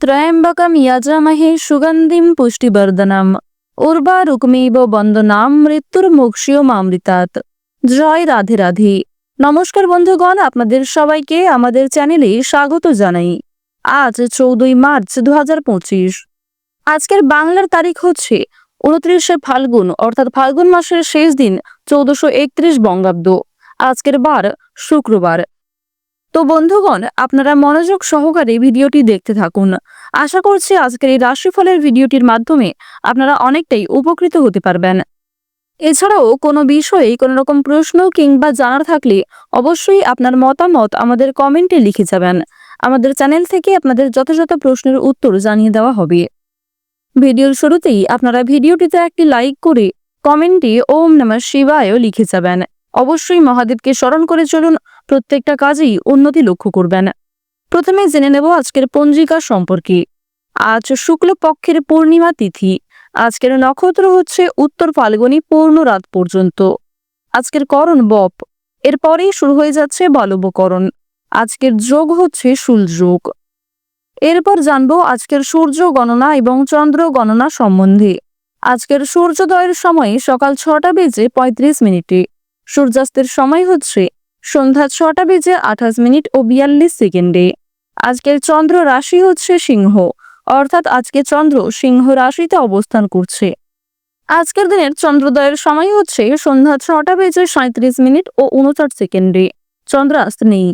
ত্রয়ম্বকম যজামহে সুগন্ধিম পুষ্টিবর্ধনম উর্বারুকমিব বন্দনাম মৃত্যুর্মোক্ষীয়মামৃতাৎ। জয় রাধে রাধে। নমস্কার বন্ধুগণ, আপনাদের সবাইকে আমাদের চ্যানেলে স্বাগত জানাই। আজ 14 মার্চ 2025। আজকের বাংলার তারিখ হচ্ছে 29শে ফাল্গুন, অর্থাৎ ফাল্গুন মাসের শেষ দিন, 1431 বঙ্গাব্দ। আজকের বার শুক্রবার। তো বন্ধুগণ, আপনারা মনোযোগ সহকারে ভিডিওটি দেখতে থাকুন। আশা করছি আজকের এই রাশিফলের ভিডিওটির মাধ্যমে আপনারা অনেকটাই উপকৃত হতে পারবেন। এছাড়াও কোনো বিষয়ে কোনো রকম প্রশ্ন কিংবা জানার থাকলে অবশ্যই আপনার মতামত আমাদের কমেন্টে লিখে যাবেন। আমাদের চ্যানেল থেকে আপনাদের যথাযথ প্রশ্নের উত্তর জানিয়ে দেওয়া হবে। ভিডিওর শুরুতেই আপনারা ভিডিওটিতে একটি লাইক করে কমেন্টে ওম নমঃ শিবায় লিখে যাবেন। অবশ্যই মহাদেবকে স্মরণ করে চলুন, প্রত্যেকটা কাজেই উন্নতি লক্ষ্য করবেন। প্রথমে জেনে নেব আজকের পঞ্জিকা সম্পর্কে। আজ শুক্লপক্ষের পূর্ণিমা তিথি। আজকের নক্ষত্র হচ্ছে উত্তর ফাল্গুনী পূর্ণ রাত পর্যন্ত। আজকের করণ বপ, এরপরেই শুরু হয়ে যাচ্ছে বলবকরণ। আজকের যোগ হচ্ছে শুল যোগ। এরপর জানবো আজকের সূর্য গণনা এবং চন্দ্র গণনা সম্বন্ধে। আজকের সূর্যোদয়ের সময় সকাল 6টা বেজে 35 মিনিটে। সূর্যাস্তের সময় হচ্ছে সন্ধ্যা 6টা বেজে 28 মিনিট ও 42 সেকেন্ডে। আজকের চন্দ্র রাশি হচ্ছে সিংহ, অর্থাৎ আজকে চন্দ্র সিংহ রাশিতে অবস্থান করছে। আজকের দিনের চন্দ্রোদয়ের সময় হচ্ছে সন্ধ্যা 6টা বেজে 37 মিনিট ও 59 সেকেন্ডে। চন্দ্রাস্ত নেই।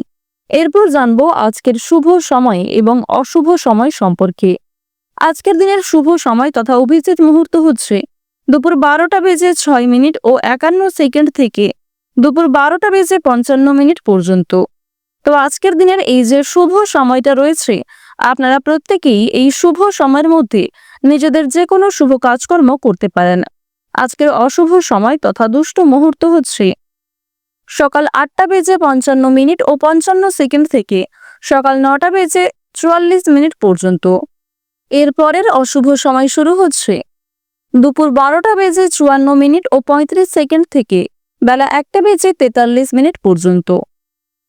এরপর জানবো আজকের শুভ সময় এবং অশুভ সময় সম্পর্কে। আজকের দিনের শুভ সময় তথা অভিজিৎ মুহূর্ত হচ্ছে দুপুর 12টা বেজে 6 মিনিট ও 51 সেকেন্ড থেকে দুপুর 12টা বেজে 55 মিনিট পর্যন্ত। তো আজকের দিনের এই যে শুভ সময়টা রয়েছে, আপনারা প্রত্যেকেই এই শুভ সময়ের মধ্যে নিজেদের যে কোনো শুভ কাজকর্ম করতে পারেন। আজকের অশুভ সময় তথা দুষ্ট মুহূর্ত হচ্ছে সকাল 8টা বেজে 55 মিনিট ও 55 সেকেন্ড থেকে সকাল 9টা বেজে 44 মিনিট পর্যন্ত। এরপরের অশুভ সময় শুরু হচ্ছে দুপুর 12টা বেজে 54 মিনিট ও 35 সেকেন্ড থেকে বেলা 1টা বেজে 43 মিনিট পর্যন্ত।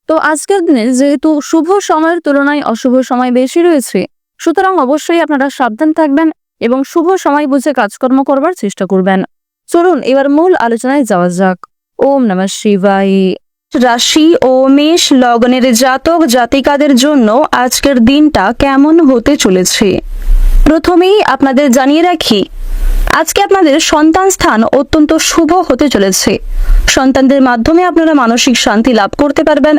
তো আজকের দিনে যেহেতু শুভ সময়ের তুলনায় অশুভ সময় বেশি রয়েছে, সুতরাং অবশ্যই আপনারা সাবধান থাকবেন এবং শুভ সময় বুঝে কাজকর্ম করবার চেষ্টা করবেন। চলুন এবার মূল আলোচনায় যাওয়া যাক। ওম নমঃ শিবায়। রাশি ও মেষ লগ্নের জাতক জাতিকাদের জন্য আজকের দিনটা কেমন হতে চলেছে। প্রথমেই আপনাদের জানিয়ে রাখি, আজকে আপনাদের সন্তান স্থান অত্যন্ত শুভ হতে চলেছে। সন্তানদের মাধ্যমে আপনারা মানসিক শান্তি লাভ করতে পারবেন।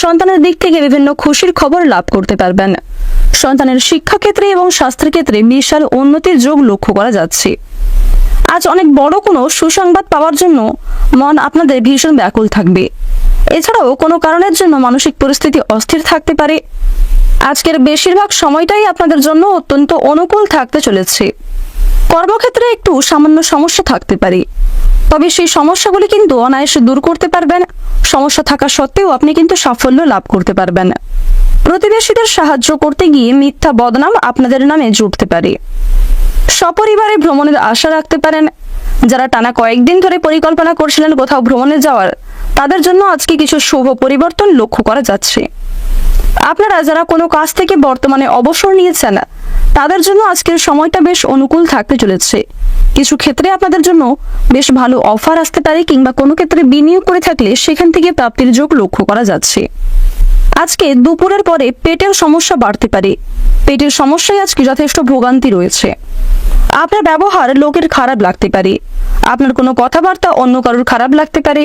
সন্তানের দিক থেকে বিভিন্ন খুশির খবর লাভ করতে পারবেন। সন্তানের শিক্ষাক্ষেত্রে এবং স্বাস্থ্যের ক্ষেত্রে বিশাল উন্নতির যোগ লক্ষ্য করা যাচ্ছে। আজ অনেক বড় কোনো সুসংবাদ পাওয়ার জন্য মন আপনাদের ভীষণ ব্যাকুল থাকবে। এছাড়াও কোনো কারণের জন্য মানসিক পরিস্থিতি অস্থির থাকতে পারে। আজকের বেশিরভাগ সময়টাই আপনাদের জন্য অত্যন্ত অনুকূল থাকতে চলেছে। কর্মক্ষেত্রে একটু সামান্য সমস্যা থাকতে পারে, তবে সেই সমস্যাগুলি কিন্তু অনায়াসে দূর করতে পারবেন। সমস্যা থাকা সত্ত্বেও আপনি কিন্তু সাফল্য লাভ করতে পারবেন। প্রতিবেশীদের সাহায্য করতে গিয়ে মিথ্যা বদনাম আপনাদের নামে জুটতে পারে। সপরিবারে ভ্রমণের আশা রাখতে পারেন। যারা টানা কয়েকদিন ধরে পরিকল্পনা করছিলেন কোথাও ভ্রমণে যাওয়ার, তাদের জন্য আজকে কিছু শুভ পরিবর্তন লক্ষ্য করা যাচ্ছে। আপনারা যারা কোনো কাজ থেকে বর্তমানে অবসর নিয়েছেন, তাদের জন্য আজকের সময়টা বেশ অনুকূল থাকতে চলেছে। কিছু ক্ষেত্রে আপনাদের জন্য বেশ ভালো অফার আসতে পারে, কিংবা কোনো ক্ষেত্রে বিনিয়োগ করে থাকলে সেখান থেকে প্রাপ্তির যোগ লক্ষ্য করা যাচ্ছে। আজকে দুপুরের পরে পেটের সমস্যা বাড়তে পারে। পেটের সমস্যায় আজকে যথেষ্ট ভোগান্তি রয়েছে। আপনার ব্যবহার লোকের খারাপ লাগতে পারে। আপনার কোনো কথাবার্তা অন্য কারোর খারাপ লাগতে পারে।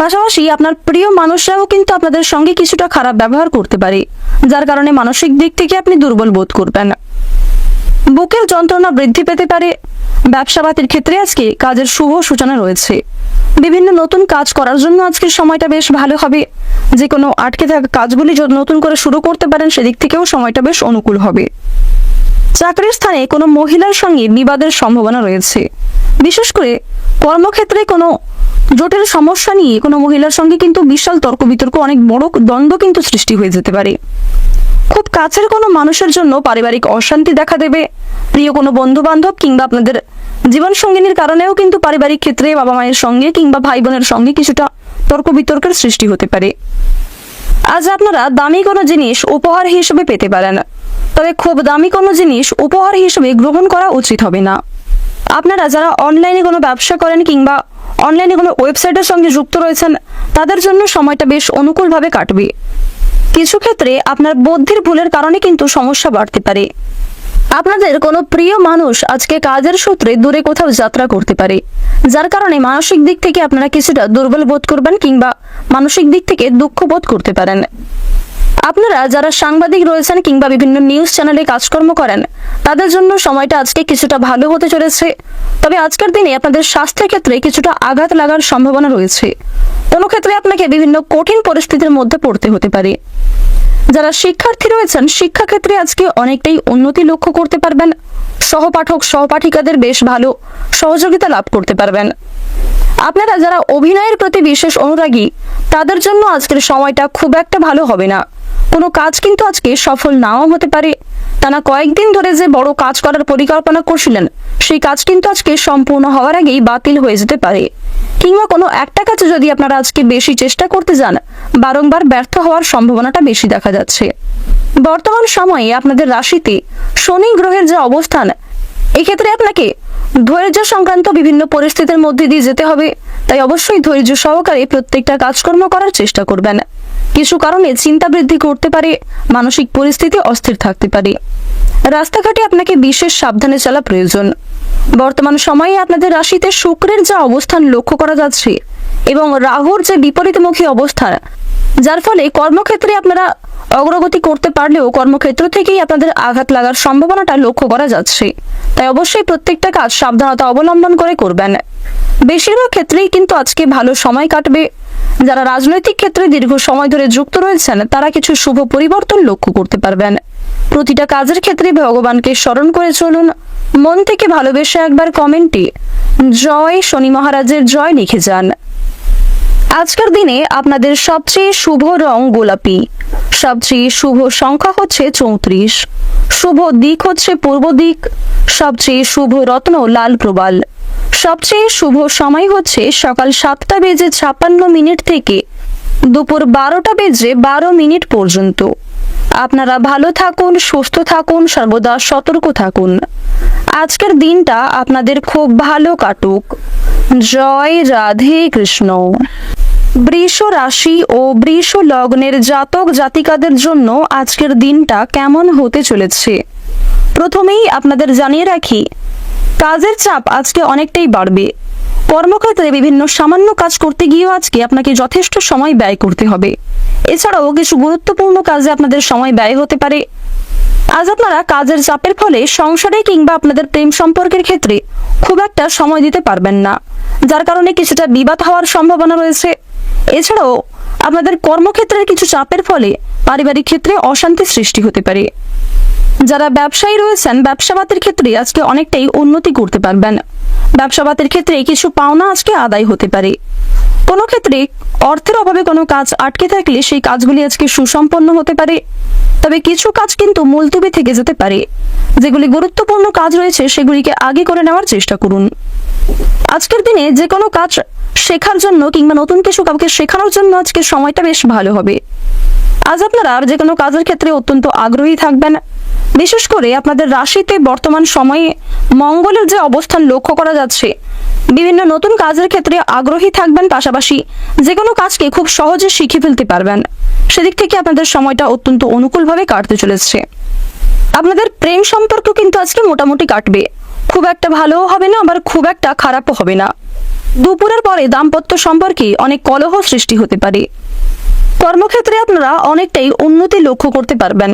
পাশাপাশি আপনার প্রিয় মানুষরাও কিন্তু আপনাদের সঙ্গে কিছুটা খারাপ ব্যবহার করতে পারে, যার কারণে মানসিক দিক থেকে আপনি দুর্বল বোধ করবেন। বুকের যন্ত্রণা বৃদ্ধি পেতে পারে। ব্যবসাবাতির ক্ষেত্রে আজকে কাজের শুভ সূচনা রয়েছে। বিভিন্ন নতুন কাজ করার জন্য আজকের সময়টা বেশ ভালো হবে। যে কোনো আটকে থাকা কাজগুলি যদি নতুন করে শুরু করতে পারেন, সেদিক থেকেও সময়টা বেশ অনুকূল হবে। চাকরির স্থানে কোনো মহিলার সঙ্গে বিবাদের সম্ভাবনা রয়েছে। বিশেষ করে কর্মক্ষেত্রে কোনো জটিল সমস্যা নিয়ে কোনো মহিলার সঙ্গে কিন্তু বিশাল তর্ক বিতর্ক, অনেক বড় দ্বন্দ্ব কিন্তু সৃষ্টি হয়ে যেতে পারে। খুব কাছের কোনো মানুষের জন্য পারিবারিক অশান্তি দেখা দেবে। প্রিয় কোনো বন্ধু বান্ধব কিংবা আপনাদের জীবন সঙ্গিনীর কারণেও কিন্তু পারিবারিক ক্ষেত্রে বাবা মায়ের সঙ্গে কিংবা ভাই বোনের সঙ্গে কিছুটা তর্ক বিতর্কের সৃষ্টি হতে পারে। আজ আপনারা দামি কোনো জিনিস উপহার হিসেবে পেতে পারেন। তবে খুব দামি কোনো জিনিস উপহার হিসেবে গ্রহণ করা উচিত হবে না। আপনারা যারা অনলাইনে কোনো ব্যবসা করেন কিংবা অনলাইনে কোনো ওয়েবসাইটের সঙ্গে যুক্ত রয়েছেন, তাদের জন্য সময়টা বেশ অনুকূলভাবে কাটবে। কিছু ক্ষেত্রে আপনার বুদ্ধির ভুলের কারণে কিন্তু সমস্যা বাড়তে পারে। আপনাদের কোনো প্রিয় মানুষ আজকে কাজের সূত্রে দূরে কোথাও যাত্রা করতে পারে, যার কারণে মানসিক দিক থেকে আপনারা কিছুটা দুর্বল বোধ করবেন কিংবা মানসিক দিক থেকে দুঃখ বোধ করতে পারেন। আপনারা যারা সাংবাদিক রয়েছেন কিংবা বিভিন্ন নিউজ চ্যানেলে কাজকর্ম করেন, তাদের জন্য সময়টা আজকে কিছুটা ভালো হতে চলেছে। তবে আজকের দিনে আপনাদের স্বাস্থ্যের ক্ষেত্রে কিছুটা আঘাত লাগার সম্ভাবনা রয়েছে। কোনো ক্ষেত্রে আপনাকে বিভিন্ন কঠিন পরিস্থিতির মধ্যে পড়তে হতে পারে। যারা শিক্ষার্থী রয়েছেন, শিক্ষাক্ষেত্রে আজকে অনেকটাই উন্নতি লক্ষ্য করতে পারবেন। সহপাঠক সহপাঠিকাদের বেশ ভালো সহযোগিতা লাভ করতে পারবেন। আপনারা যারা অভিনয়ের প্রতি বিশেষ অনুরাগী, তাদের জন্য আজকের সময়টা খুব একটা ভালো হবে না। কোনো কাজ কিন্তু আজকে সফল নাও হতে পারে। টানা কয়েকদিন ধরে যে বড় কাজ করার পরিকল্পনা করছিলেন, সেই কাজ কিন্তু আজকে সম্পূর্ণ হওয়ার আগেই বাতিল হয়ে যেতে পারে। কিংবা কোনো একটা কাজে যদি আপনারা আজকে বেশি চেষ্টা করতে যান, বারংবার ব্যর্থ হওয়ার সম্ভাবনাটা বেশি দেখা যাচ্ছে। বর্তমান সময়ে আপনাদের রাশিতে শনি গ্রহের যে অবস্থান, এক্ষেত্রে আপনাকে ধৈর্য সংক্রান্ত বিভিন্ন পরিস্থিতির মধ্যে দিয়ে যেতে হবে। তাই অবশ্যই ধৈর্য সহকারে প্রত্যেকটা কাজকর্ম করার চেষ্টা করবেন। কিছু কারণে চিন্তা বৃদ্ধি করতে পারে, মানসিক পরিস্থিতি অস্থির থাকতে পারে। রাস্তাঘাটে আপনাকে বিশেষ সাবধানে চলা প্রয়োজন। বর্তমান সময়ে আপনাদের রাশিতে শুক্রের যে অবস্থান লক্ষ্য করা যাচ্ছে এবং রাহুর যে বিপরীতমুখী অবস্থান, যার ফলে কর্মক্ষেত্রে আপনারা অগ্রগতি করতে পারলেও কর্মক্ষেত্র থেকেই আপনাদের আঘাত লাগার সম্ভাবনাটা লক্ষ্য করা যাচ্ছে। তাই অবশ্যই প্রত্যেকটা কাজ সাবধানতা অবলম্বন করে করবেন। বেশিরভাগ ক্ষেত্রেই কিন্তু আজকে ভালো সময় কাটবে। যারা রাজনৈতিক ক্ষেত্রে দীর্ঘ সময় ধরে যুক্ত রয়েছেন, তারা কিছু শুভ পরিবর্তন লক্ষ্য করতে পারবেন। প্রতিটা কাজের ক্ষেত্রে ভগবানকে স্মরণ করে চলুন। মন থেকে ভালোবেসে একবার কমেন্টে জয় শনি মহারাজের জয় লিখে যান। আজকের দিনে আপনাদের সবচেয়ে শুভ রং গোলাপি, সবচেয়ে শুভ সংখ্যা হচ্ছে 34, শুভ দিক হচ্ছে পূর্ব দিক, সবচেয়ে শুভ রত্ন লাল প্রবাল, সবচেয়ে শুভ সময় হচ্ছে সকাল 7:56 থেকে দুপুর 12:12 পর্যন্ত। আপনারা ভালো থাকুন, সুস্থ থাকুন, সর্বদা সতর্ক থাকুন। আজকের দিনটা আপনাদের খুব ভালো কাটুক। জয় রাধে কৃষ্ণ। বৃষ রাশি ও বৃষ লগ্নের জাতক জাতিকাদের জন্য আজকের দিনটা কেমন হতে চলেছে, প্রথমেই আপনাদের জানিয়ে রাখি, কাজের চাপ আজকে অনেকটাই বাড়বে। কর্মক্ষেত্রে বিভিন্ন সামান্য কাজ করতে গিয়েও আজকে আপনাকে যথেষ্ট সময় ব্যয় করতে হবে। এছাড়াও কিছু গুরুত্বপূর্ণ কাজে আপনাদের সময় ব্যয় হতে পারে। আজ আপনারা কাজের চাপের ফলে সংসারে কিংবা আপনাদের প্রেম সম্পর্কের ক্ষেত্রে খুব একটা সময় দিতে পারবেন না, যার কারণে কিছুটা বিবাদ হওয়ার সম্ভাবনা রয়েছে। এছাড়াও আপনাদের কর্মক্ষেত্রের কিছু চাপের ফলে পারিবারিক ক্ষেত্রে অশান্তি সৃষ্টি হতে পারে। যারা ব্যবসায়ী রয়েছেন, ব্যবসাবাতের ক্ষেত্রে আজকে অনেকটাই উন্নতি করতে পারবেন। ব্যবসাবাতের ক্ষেত্রে কিছু পাওনা আজকে আদায় হতে পারে। কোনো ক্ষেত্রে অর্থের অভাবে কোনো কাজ আটকে থাকলে সেই কাজগুলি আজকে সুসম্পন্ন হতে পারে। তবে কিছু কাজ কিন্তু মুলতবি থেকে যেতে পারে। যেগুলি গুরুত্বপূর্ণ কাজ রয়েছে সেগুলিকে আগে করে নেওয়ার চেষ্টা করুন। আজকের দিনে যে কোনো কাজ শেখার জন্য কিংবা নতুন কিছু কাউকে শেখানোর জন্য আজকে সময়টা বেশ ভালো হবে। আজ আপনারা যে কোনো কাজের ক্ষেত্রে অত্যন্ত আগ্রহী থাকবেন। বিশেষ করে আপনাদের রাশিতে বর্তমান সময়ে মঙ্গলের যে অবস্থান লক্ষ্য করা যাচ্ছে, বিভিন্ন নতুন কাজের ক্ষেত্রে আগ্রহী থাকবেন, পাশাপাশি যে কোনো কাজকে খুব সহজে শিখে ফেলতে পারবেন। সেদিক থেকে আপনাদের সময়টা অত্যন্ত অনুকূলভাবে কাটতে চলেছে। আপনাদের প্রেম সম্পর্ক কিন্তু আজকে মোটামুটি কাটবে। খুব একটা ভালোও হবে না, আবার খুব একটা খারাপও হবে না। দুপুরের পরে দাম্পত্য সম্পর্কে অনেক কলহ সৃষ্টি হতে পারে। কর্মক্ষেত্রে আপনারা অনেকটাই উন্নতি লক্ষ্য করতে পারবেন।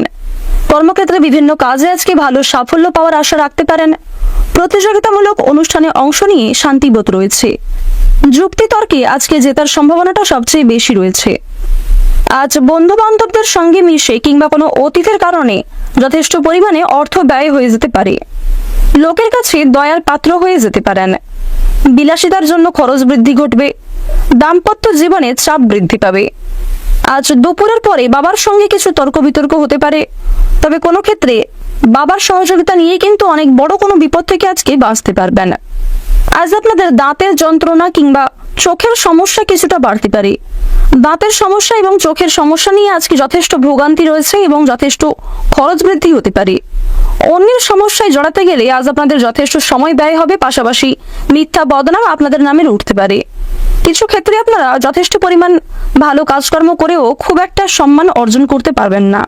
কর্মক্ষেত্রে বিভিন্ন কাজে আজকে ভালো সাফল্য পাওয়ার আশা রাখতে পারেন। প্রতিযোগিতামূলক অনুষ্ঠানে অংশ নিয়ে শান্তিবোধ রয়েছে। যুক্তিতর্কে আজকে জেতার সম্ভাবনাটা সবচেয়ে বেশি রয়েছে। আজ বন্ধু বান্ধবদের সঙ্গে মিশে কিংবা কোনো অতিথির কারণে যথেষ্ট পরিমাণে অর্থ ব্যয় হয়ে যেতে পারে। লোকের কাছে দয়ার পাত্র হয়ে যেতে পারেন। বিলাসিতার জন্য খরচ বৃদ্ধি ঘটবে। দাম্পত্য জীবনে চাপ বৃদ্ধি পাবে। আজ দুপুরের পরে বাবার সঙ্গে কিছু তর্ক বিতর্ক হতে পারে। তবে কোনো ক্ষেত্রে বাবার সহযোগিতা নিয়ে কিন্তু অনেক বড় কোনো বিপদ থেকে আজকে বাঁচতে পারবেন। আজ আপনাদের দাঁতের যন্ত্রণা কিংবা চোখের সমস্যা কিছুটা বাড়তে পারে। দাঁতের সমস্যা এবং চোখের সমস্যা নিয়ে আজকে যথেষ্ট ভোগান্তি রয়েছে এবং যথেষ্ট খরচ বৃদ্ধি হতে পারে। অন্যের সমস্যায় জড়াতে গেলে আজ আপনাদের যথেষ্ট সময় ব্যয় হবে, পাশাপাশি মিথ্যা বদনাম আপনাদের নামে উঠতে পারে। কিছু ক্ষেত্রে আপনারা যথেষ্ট পরিমাণ ভালো কাজকর্ম করেও খুব একটা সম্মান অর্জন করতে পারবেন না।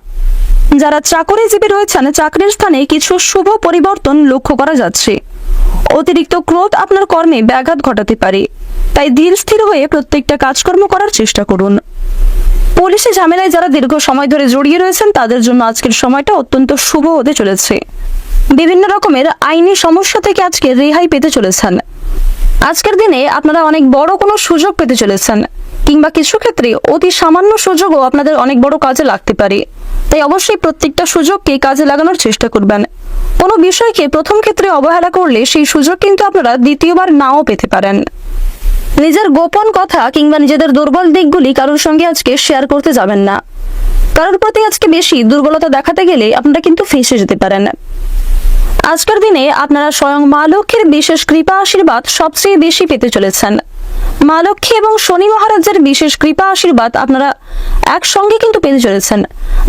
যারা চাকরিজীবী রয়েছেন, চাকরির স্থানে কিছু শুভ পরিবর্তন লক্ষ্য করা যাচ্ছে। অতিরিক্ত ক্রোধ আপনার কর্মে ব্যাঘাত ঘটাতে পারে, তাই ধীর স্থির হয়ে প্রত্যেকটা কাজকর্ম করার চেষ্টা করুন। পুলিশি ঝামেলায় যারা দীর্ঘ সময় ধরে জড়িয়ে রয়েছেন তাদের জন্য আজকের সময়টা অত্যন্ত শুভ হতে চলেছে। বিভিন্ন রকমের আইনি সমস্যা থেকে আজকে রেহাই পেতে চলেছেন। আজকের দিনে আপনারা অনেক বড় কোনো সুযোগ পেতে চলেছেন, কিংবা কিছু ক্ষেত্রে অতি সামান্য সুযোগও আপনাদের অনেক বড় কাজে লাগতে পারে। তাই অবশ্যই প্রত্যেকটা সুযোগকে কাজে লাগানোর চেষ্টা করবেন। কোনো বিষয়কে প্রথম ক্ষেত্রে অবহেলা করলে সেই সুযোগ কিন্তু আপনারা দ্বিতীয়বার নাও পেতে পারেন। নিজের গোপন কথা কিংবা নিজেদের দুর্বল দিকগুলি কারোর সঙ্গে আজকে শেয়ার করতে যাবেন না। কারোর প্রতি আজকে বেশি দুর্বলতা দেখাতে গেলে আপনারা কিন্তু ফেঁসে যেতে পারেন। আজকের দিনে আপনারা স্বয়ং মা লক্ষ্মীর বিশেষ কৃপা আশীর্বাদ সবচেয়ে বেশি পেতে চলেছেন। মা লক্ষ্মী এবং শনি মহারাজের বিশেষ কৃপা আশীর্বাদ আপনারা একসঙ্গে কিন্তু পেতে চলেছেন,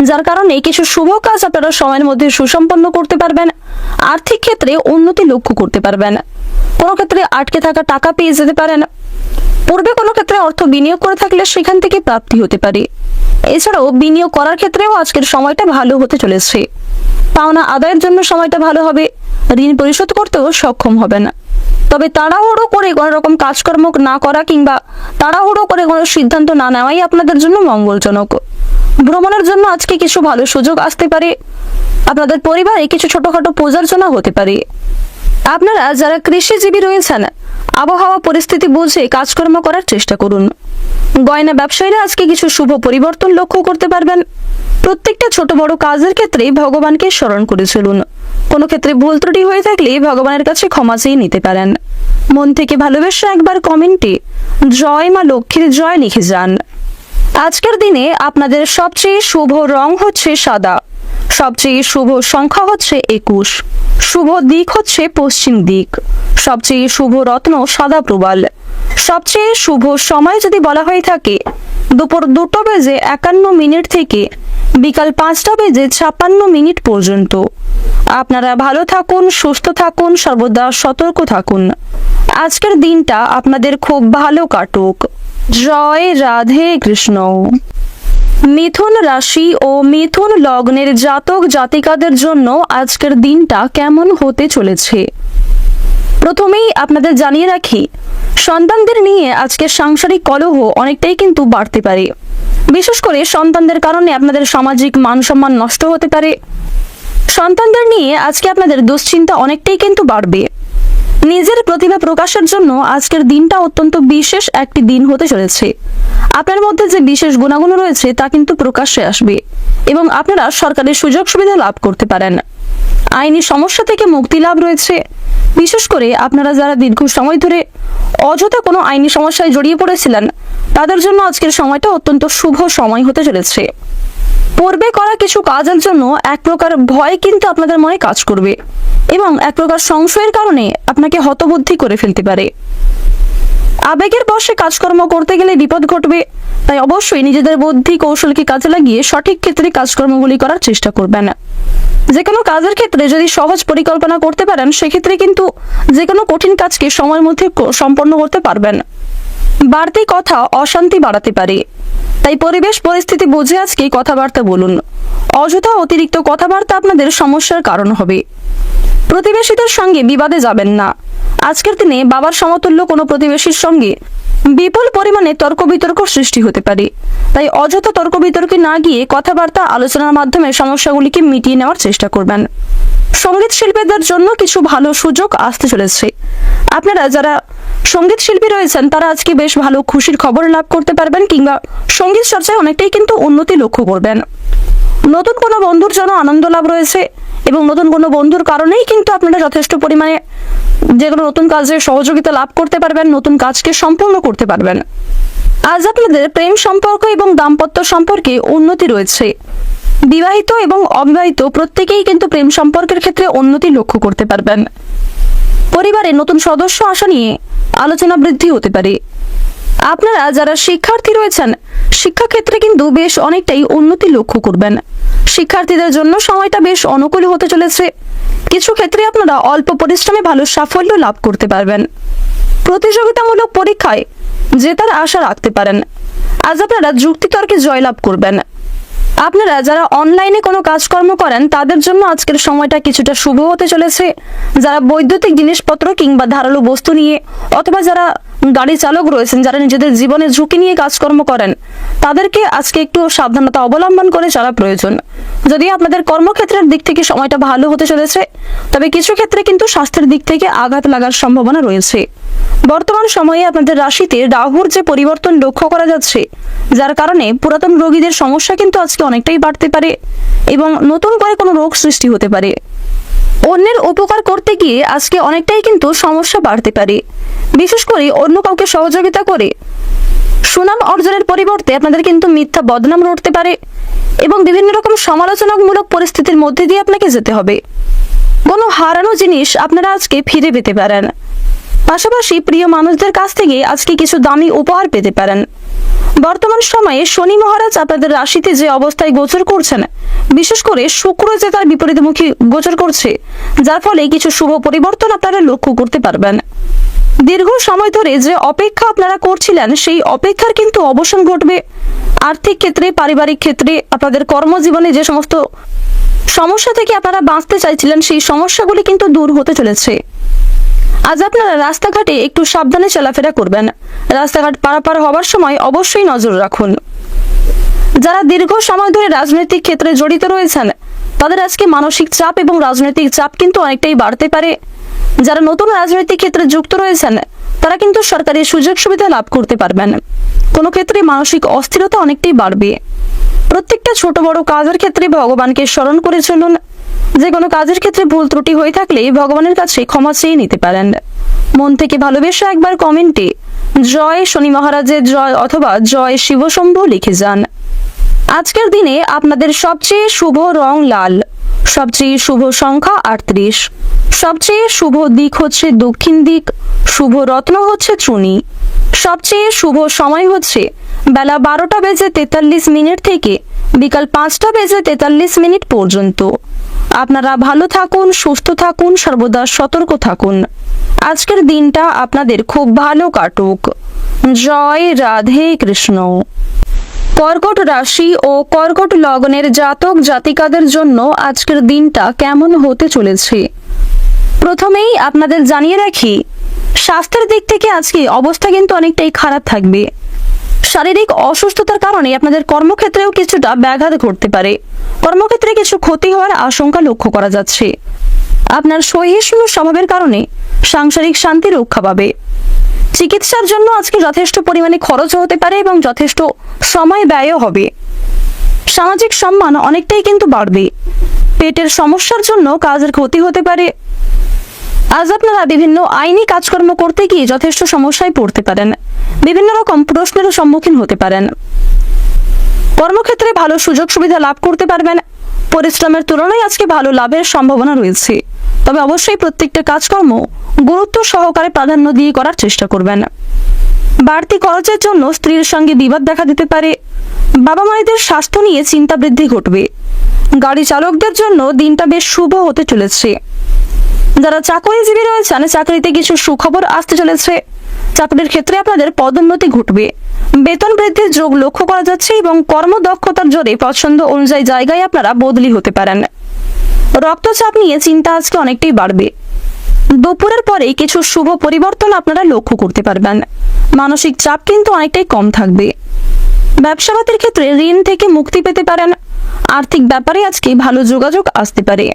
যার কারণে কিছু শুভ কাজ আপনারা সময়ের মধ্যে সুসম্পন্ন করতে পারবেন। আর্থিক ক্ষেত্রে উন্নতি লক্ষ্য করতে পারবেন। কোনো ক্ষেত্রে আটকে থাকা টাকা পেয়ে যেতে পারেন। পূর্বে কোনো ক্ষেত্রে অর্থ বিনিয়োগ করে থাকলে সেখান থেকে প্রাপ্তি হতে পারে। এছাড়াও বিনিয়োগ করার ক্ষেত্রেও আজকের সময়টা ভালো হতে চলেছে। পাওনা আদায়ের জন্য সময়টা ভালো হবে। ঋণ পরিশোধ করতেও সক্ষম হবেন। তবে তাড়াহুড়ো করে কোনো রকম কাজকর্ম না করা কিংবা তাড়াহুড়ো করে কোনো সিদ্ধান্ত না নেওয়াই আপনাদের জন্য মঙ্গলজনক। ভ্রমণের জন্য আজকে কিছু ভালো সুযোগ আসতে পারে। আপনাদের পরিবারে কিছু ছোটখাটো পূজার্চনা হতে পারে। আপনারা যারা কৃষিজীবী রয়েছেন, আবহাওয়া পরিস্থিতি বুঝে কাজকর্ম করার চেষ্টা করুন। গয়না ব্যবসায়ীরা আজকে কিছু শুভ পরিবর্তন লক্ষ্য করতে পারবেন। প্রত্যেকটা ছোট বড় কাজের ক্ষেত্রে ভগবানকে স্মরণ করে চলুন। কোনো ক্ষেত্রে ভুল ত্রুটি হয়ে থাকলে ভগবানের কাছে ক্ষমা চেয়ে নিতে পারেন। মন থেকে ভালোবেসে একবার কমেন্টে জয় মা লক্ষ্মীর জয় লিখে যান। আজকের দিনে আপনাদের সবচেয়ে শুভ রং হচ্ছে সাদা। সবচেয়ে শুভ সংখ্যা হচ্ছে 21। শুভ দিক হচ্ছে পশ্চিম দিক। সবচেয়ে শুভ রত্ন সাদা প্রবাল। সবচেয়ে শুভ সময় যদি বলা হয়ে থাকে দুপুর 2:51 থেকে বিকাল 5:56 পর্যন্ত। আপনারা ভালো থাকুন, সুস্থ থাকুন, সর্বদা সতর্ক থাকুন। আজকের দিনটা আপনাদের খুব ভালো কাটুক। জয় রাধে কৃষ্ণ। মিথুন রাশি ও মিথুন লগ্নের জাতক জাতিকাদের জন্য আজকের দিনটা কেমন হতে চলেছে প্রথমেই আপনাদের জানিয়ে রাখি, সন্তানদের নিয়ে আজকের সাংসারিক কলহ অনেকটাই কিন্তু বাড়তে পারে। বিশেষ করে সন্তানদের কারণে আপনাদের সামাজিক মান সম্মান নষ্ট হতে পারে। সন্তানদের নিয়ে আজকে আপনাদের দুশ্চিন্তা অনেকটাই কিন্তু বাড়বে। নিজের প্রতিভা প্রকাশের জন্য আজকের দিনটা অত্যন্ত বিশেষ একটি দিন হতে চলেছে। আপনার মধ্যে যে বিশেষ গুণাগুণ রয়েছে তা কিন্তু প্রকাশ্যে আসবে এবং আপনারা সরকারি সুযোগ সুবিধা লাভ করতে পারেন। আইনি সমস্যা থেকে মুক্তি লাভ রয়েছে। বিশেষ করে আপনারা যারা দীর্ঘ সময় ধরে অযথা কোনো আইনি সমস্যায় জড়িয়ে পড়েছিলেন তাদের জন্য আজকের সময়টা অত্যন্ত শুভ সময় হতে চলেছে। পূর্বে করা কিছু কাজের জন্য এক প্রকার ভয় কিন্তু আপনাদের মনে কাজ করবে এবং এক প্রকার সংশয়ের কারণে আপনাকে হতবুদ্ধি করে ফেলতে পারে। আবেগের বশে কাজকর্ম করতে গেলে বিপদ ঘটবে, তাই অবশ্যই নিজেদের বুদ্ধি কৌশলকে কাজে লাগিয়ে সঠিক ক্ষেত্রে কাজকর্মগুলি করার চেষ্টা করবেন। যে কোনো কাজের ক্ষেত্রে যদি সহজ পরিকল্পনা করতে পারেন সেক্ষেত্রে কিন্তু যে কোনো কঠিন কাজকে সময়ের মধ্যে সম্পন্ন করতে পারবেন। বাড়তি কথা অশান্তি বাড়াতে পারে, তাই পরিবেশ পরিস্থিতি বুঝে আজকে কথাবার্তা বলুন। অযথা অতিরিক্ত কথাবার্তা আপনাদের সমস্যার কারণ হবে। প্রতিবেশীদের সঙ্গে বিবাদে যাবেন না। আজকের দিনে বাবার সমতুল্য কোনো প্রতিবেশীর সঙ্গে বিপুল পরিমাণে তর্ক বিতর্ক সৃষ্টি হতে পারে, তাই অযথা তর্ক বিতর্কে না গিয়ে কথাবার্তা আলোচনার মাধ্যমে সমস্যাগুলিকে মিটিয়ে নেওয়ার চেষ্টা করবেন। সঙ্গীত শিল্পীদের জন্য কিছু ভালো সুযোগ আসতে চলেছে। আপনারা যারা সঙ্গীত শিল্পী রয়েছেন তারা আজকে বেশ ভালো খুশির খবর লাভ করতে পারবেন কিংবা সঙ্গীত চর্চায় অনেকটাই কিন্তু উন্নতি লক্ষ্য করবেন। নতুন কোনো বন্ধুর জন্য আনন্দ লাভ রয়েছে এবং নতুন কোনো বন্ধুর কারণেই কিন্তু আপনারা যথেষ্ট পরিমাণে যে কোনো নতুন কাজে সহযোগিতা লাভ করতে পারবেন, নতুন কাজকে সম্পূর্ণ করতে পারবেন। আজ আপনাদের প্রেম সম্পর্ক এবং দাম্পত্য সম্পর্কে উন্নতি রয়েছে। বিবাহিত এবং অবিবাহিত প্রত্যেকেই কিন্তু প্রেম সম্পর্কের ক্ষেত্রে উন্নতি লক্ষ্য করতে পারবেন। পরিবারে নতুন সদস্য আসা নিয়ে আলোচনা বৃদ্ধি হতে পারে। আপনারা যারা শিক্ষার্থী রয়েছেন শিক্ষাক্ষেত্রে কিন্তু বেশ অনেকটাই উন্নতি লক্ষ্য করবেন। শিক্ষার্থীদের জন্য সময়টা বেশ অনুকূল হতে চলেছে। কিছু ক্ষেত্রে আপনারা অল্প পরিশ্রমে ভালো সাফল্য লাভ করতে পারবেন। প্রতিযোগিতামূলক পরীক্ষায় জেতার আশা রাখতে পারেন। আজ আপনারা যুক্তিতর্কে জয়লাভ করবেন। আপনারা যারা অনলাইনে কোনো কাজকর্ম করেন তাদের জন্য আজকের সময়টা কিছুটা শুভ হতে চলেছে। যারা বৈদ্যুতিক জিনিসপত্র কিংবা ধারালো বস্তু নিয়ে অথবা যারা গাড়ি চালক রয়েছেন, যারা নিজেদের জীবনে ঝুঁকি নিয়ে কাজকর্ম করেন, তাদেরকে আজকে একটু সাবধানতা অবলম্বন করে চলা প্রয়োজন। যদিও আপনাদের কর্মক্ষেত্রের দিক থেকে সময়টা ভালো হতে চলেছে, তবে কিছু ক্ষেত্রে কিন্তু স্বাস্থ্যের দিক থেকে আঘাত লাগার সম্ভাবনা রয়েছে। বর্তমান সময়ে আপনাদের রাশিতে রাহুর যে পরিবর্তন লক্ষ্য করা যাচ্ছে, যার কারণে পুরাতন রোগীদের সমস্যা কিন্তু আজকে অনেকটাই বাড়তে পারে এবং নতুন করে কোনো রোগ সৃষ্টি হতে পারে। অন্যের উপকার করতে গিয়ে আজকে অনেকটাই কিন্তু সমস্যা বাড়তে পারে। বিশেষ করে অন্য কাউকে সহযোগিতা করে সুনাম অর্জনের পরিবর্তে আপনাদের কিন্তু মিথ্যা বদনাম রটতে পারে এবং বিভিন্ন রকম সমালোচনামূলক পরিস্থিতির মধ্যে দিয়ে আপনাকে যেতে হবে। কোনো হারানো জিনিস আপনারা আজকে ফিরে পেতে পারেন। পাশাপাশি প্রিয় মানুষদের কাছ থেকে আজকে কিছু দামি উপহার পেতে পারেন। বর্তমান সময়ে শনি মহারাজ আপনাদের রাশিতে যে অবস্থায় গোচর করছেন, বিশেষ করে শুক্র যে তার বিপরীতমুখী গোচর করছে, যার ফলে কিছু শুভ পরিবর্তন আপনারা লক্ষ্য করতে পারবেন। দীর্ঘ সময় ধরে যে অপেক্ষা আপনারা করছিলেন সেই অপেক্ষার কিন্তু অবসান ঘটবে। আর্থিক ক্ষেত্রে, পারিবারিক ক্ষেত্রে, আপনাদের কর্মজীবনে যে সমস্ত সমস্যা থেকে আপনারা বাঁচতে চাইছিলেন সেই সমস্যাগুলি কিন্তু দূর হতে চলেছে। আজ আপনারা রাস্তাঘাটে একটু সাবধানে চলাফেরা করবেন। রাস্তাঘাট পারাপার হওয়ার সময় অবশ্যই নজর রাখুন। যারা দীর্ঘ সময় ধরে রাজনৈতিক ক্ষেত্রে জড়িত রয়েছেন তাদের আজকে মানসিক চাপ এবং রাজনৈতিক চাপ কিন্তু অনেকটাই বাড়তে পারে। যারা নতুন রাজনৈতিক ক্ষেত্রে যুক্ত রয়েছেন তারা কিন্তু সরকারি সুযোগ সুবিধা লাভ করতে পারবেন। কোনো ক্ষেত্রে মানসিক অস্থিরতা অনেকটাই বাড়বে। প্রত্যেকটা ছোট বড় কাজের ক্ষেত্রে ভগবানকে স্মরণ করে চলুন। যে কোনো কাজের ক্ষেত্রে ভুল ত্রুটি হয়ে থাকলে ভগবানের কাছে ক্ষমা চেয়ে নিতে পারেন। মন থেকে ভালোবেসে একবার কমেন্টে জয় শনি মহারাজের জয় অথবা জয় শিবশম্ভু লিখে যান। আজকের দিনে আপনাদের সবচেয়ে শুভ রং লাল, সবচেয়ে শুভ সংখ্যা 38, সবচেয়ে শুভ দিক হচ্ছে দক্ষিণ দিক, শুভ রত্ন হচ্ছে চুনি, সবচেয়ে শুভ সময় হচ্ছে বেলা 12:43 থেকে বিকাল 5:43 পর্যন্ত। আপনারা ভালো থাকুন, সুস্থ থাকুন, সর্বদা সতর্ক থাকুন। আজকের দিনটা আপনাদের খুব ভালো কাটুক। জয় রাধে কৃষ্ণ। কর্কট রাশি ও কর্কট লগ্নের জাতক জাতিকাদের জন্য আজকের দিনটা কেমন হতে চলেছে প্রথমেই আপনাদের জানিয়ে রাখি, স্বাস্থ্যের দিক থেকে আজকে অবস্থা কিন্তু অনেকটাই খারাপ থাকবে। শারীরিক অসুস্থতার কারণে আপনাদের কর্মক্ষেত্রেও কিছুটা ব্যাঘাত ঘটতে পারে। কর্মক্ষেত্রে কিছু ক্ষতি হওয়ার আশঙ্কা লক্ষ্য করা যাচ্ছে। আপনার সহিষ্ণু স্বভাবের কারণে সাংসারিক শান্তি রক্ষা পাবে। চিকিৎসার জন্য আজকে যথেষ্ট পরিমাণে খরচ হতে পারে এবং যথেষ্ট সময় ব্যয়ও হবে। সামাজিক সম্মান অনেকটাই কিন্তু বাড়বে। পেটের সমস্যার জন্য কাজের ক্ষতি হতে পারে। আজ আপনারা বিভিন্ন আইনি কাজকর্ম করতে গিয়ে যথেষ্ট সমস্যায় পড়তে পারেন। বিভিন্ন রকম প্রশ্নেরও সম্মুখীন হতে পারেন। কর্মক্ষেত্রে ভালো সুযোগ সুবিধা লাভ করতে পারবেন। পরিশ্রমের তুলনায় আজকে ভালো লাভের সম্ভাবনা রয়েছে। তবে অবশ্যই প্রত্যেকটা কাজকর্ম গুরুত্ব সহকারে প্রাধান্য দিয়ে করার চেষ্টা করবেন। বাড়তি খরচের জন্য স্ত্রীর সঙ্গে বিবাদ দেখা দিতে পারে। বাবা মায়েদের স্বাস্থ্য নিয়ে চিন্তা বৃদ্ধি ঘটবে। গাড়ি চালকদের জন্য দিনটা বেশ শুভ হতে চলেছে। যারা চাকরিজীবী রয়েছেন চাকরিতে কিছু সুখবর আসতে চলেছে। চাকরির ক্ষেত্রে আপনাদের পদোন্নতি ঘটবে। বেতন বৃদ্ধির যোগ লক্ষ্য করা যাচ্ছে এবং কর্মদক্ষতার জোরে পছন্দ অনুযায়ী জায়গায় আপনারা বদলি হতে পারেন। রক্তচাপ নিয়ে চিন্তা আজকে অনেকটাই বাড়বে। দুপুরের পরে কিছু শুভ পরিবর্তন আপনারা লক্ষ্য করতে পারবেন। মানসিক চাপ কিন্তু অনেকটাই কম থাকবে। ব্যবসাবাদের ক্ষেত্রে ঋণ থেকে মুক্তি পেতে পারেন। আর্থিক ব্যাপারে আজকে ভালো যোগাযোগ আসতে পারে।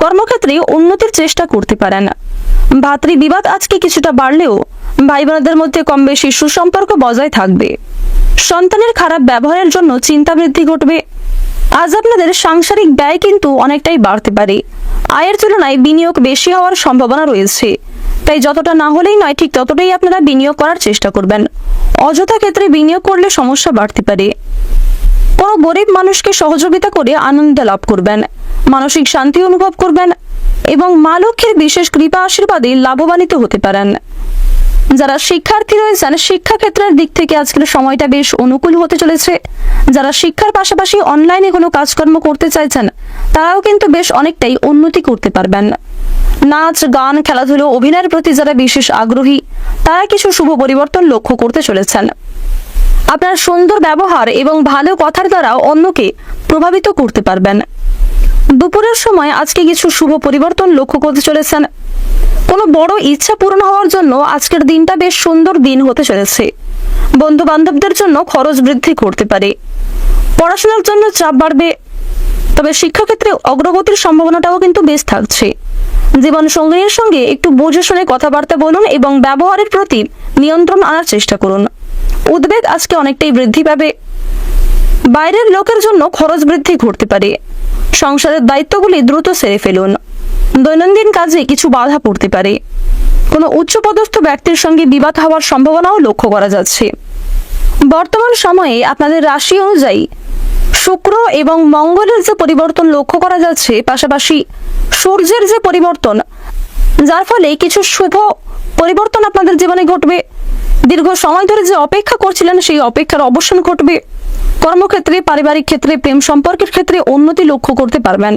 কর্মক্ষেত্রে উন্নতির চেষ্টা করতে পারেন। ভাতৃবিবাদ আজকে কিছুটা বাড়লেও ভাই বোনদের মধ্যে কম বেশি সুসম্পর্ক বজায় থাকবে। সন্তানের খারাপ ব্যবহারের জন্য চিন্তা বৃদ্ধি ঘটবে। আজ আপনাদের সাংসারিক ব্যয় কিন্তু অনেকটাই বাড়তে পারে। আয়ের তুলনায় বিনিয়োগ বেশি হওয়ার সম্ভাবনা রয়েছে। তাই যতটা না হলেই নয়, ঠিক ততটাই আপনারা বিনিয়োগ করার চেষ্টা করবেন। অযথা ক্ষেত্রে বিনিয়োগ করলে সমস্যা বাড়তে পারে। কোনো গরিব মানুষকে সহযোগিতা করে আনন্দ লাভ করবেন। মানসিক শান্তি অনুভব করবেন এবং মা লক্ষ্মীর বিশেষ কৃপা আশীর্বাদে লাভবানিত হতে পারেন। যারা শিক্ষার্থী রয়েছেন শিক্ষাক্ষেত্রের দিক থেকে আজকের সময়টা বেশ অনুকূল হতে চলেছে। যারা শিক্ষার পাশাপাশি অনলাইনে কোনো কাজকর্ম করতে চাইছেন তারাও কিন্তু বেশ অনেকটাই উন্নতি করতে পারবেন। নাচ, গান, খেলাধুলো, অভিনয়ের প্রতি যারা বিশেষ আগ্রহী তারা কিছু শুভ পরিবর্তন লক্ষ্য করতে চলেছেন। আপনার সুন্দর ব্যবহার এবং ভালো কথার দ্বারা অন্যকে প্রভাবিত করতে পারবেন। দুপুরের সময় আজকে কিছু শুভ পরিবর্তন লক্ষ্য করতে চলেছেন। কোনো বড় ইচ্ছা পূরণ হওয়ার জন্য আজকের দিনটা বেশ সুন্দর দিন হতে চলেছে। বন্ধু বান্ধবদের জন্য খরচ বৃদ্ধি করতে পারে। পড়াশোনার জন্য চাপ বাড়বে, তবে শিক্ষাক্ষেত্রে অগ্রগতির সম্ভাবনাটাও কিন্তু বেশ থাকছে। জীবন সঙ্গীর সঙ্গে একটু বুঝে শুনে কথাবার্তা বলুন এবং ব্যবহারের প্রতি নিয়ন্ত্রণ আনার চেষ্টা করুন। উদ্বেগ আজকে অনেকটাই বৃদ্ধি পাবে। বাইরের লোকের জন্য খরচ বৃদ্ধি ঘটতে পারে। সংসারের দায়িত্বগুলি দ্রুত সেরে ফেলুন। দৈনন্দিন কাজে কিছু বাধা পড়তে পারে। কোনো উচ্চপদস্থ ব্যক্তির সঙ্গে বিবাদ হওয়ার সম্ভাবনাও লক্ষ্য করা যাচ্ছে। বর্তমান সময়ে আপনাদের রাশি অনুযায়ী শুক্র এবং মঙ্গলের যে পরিবর্তন লক্ষ্য করা যাচ্ছে, পাশাপাশি সূর্যের যে পরিবর্তন, যার ফলে কিছু শুভ পরিবর্তন আপনাদের জীবনে ঘটবে। দীর্ঘ সময় ধরে যে অপেক্ষা করছিলেন সেই অপেক্ষার অবসান ঘটবে। কর্মক্ষেত্রে, পারিবারিক ক্ষেত্রে, প্রেম সম্পর্কের ক্ষেত্রে উন্নতি লক্ষ্য করতে পারবেন।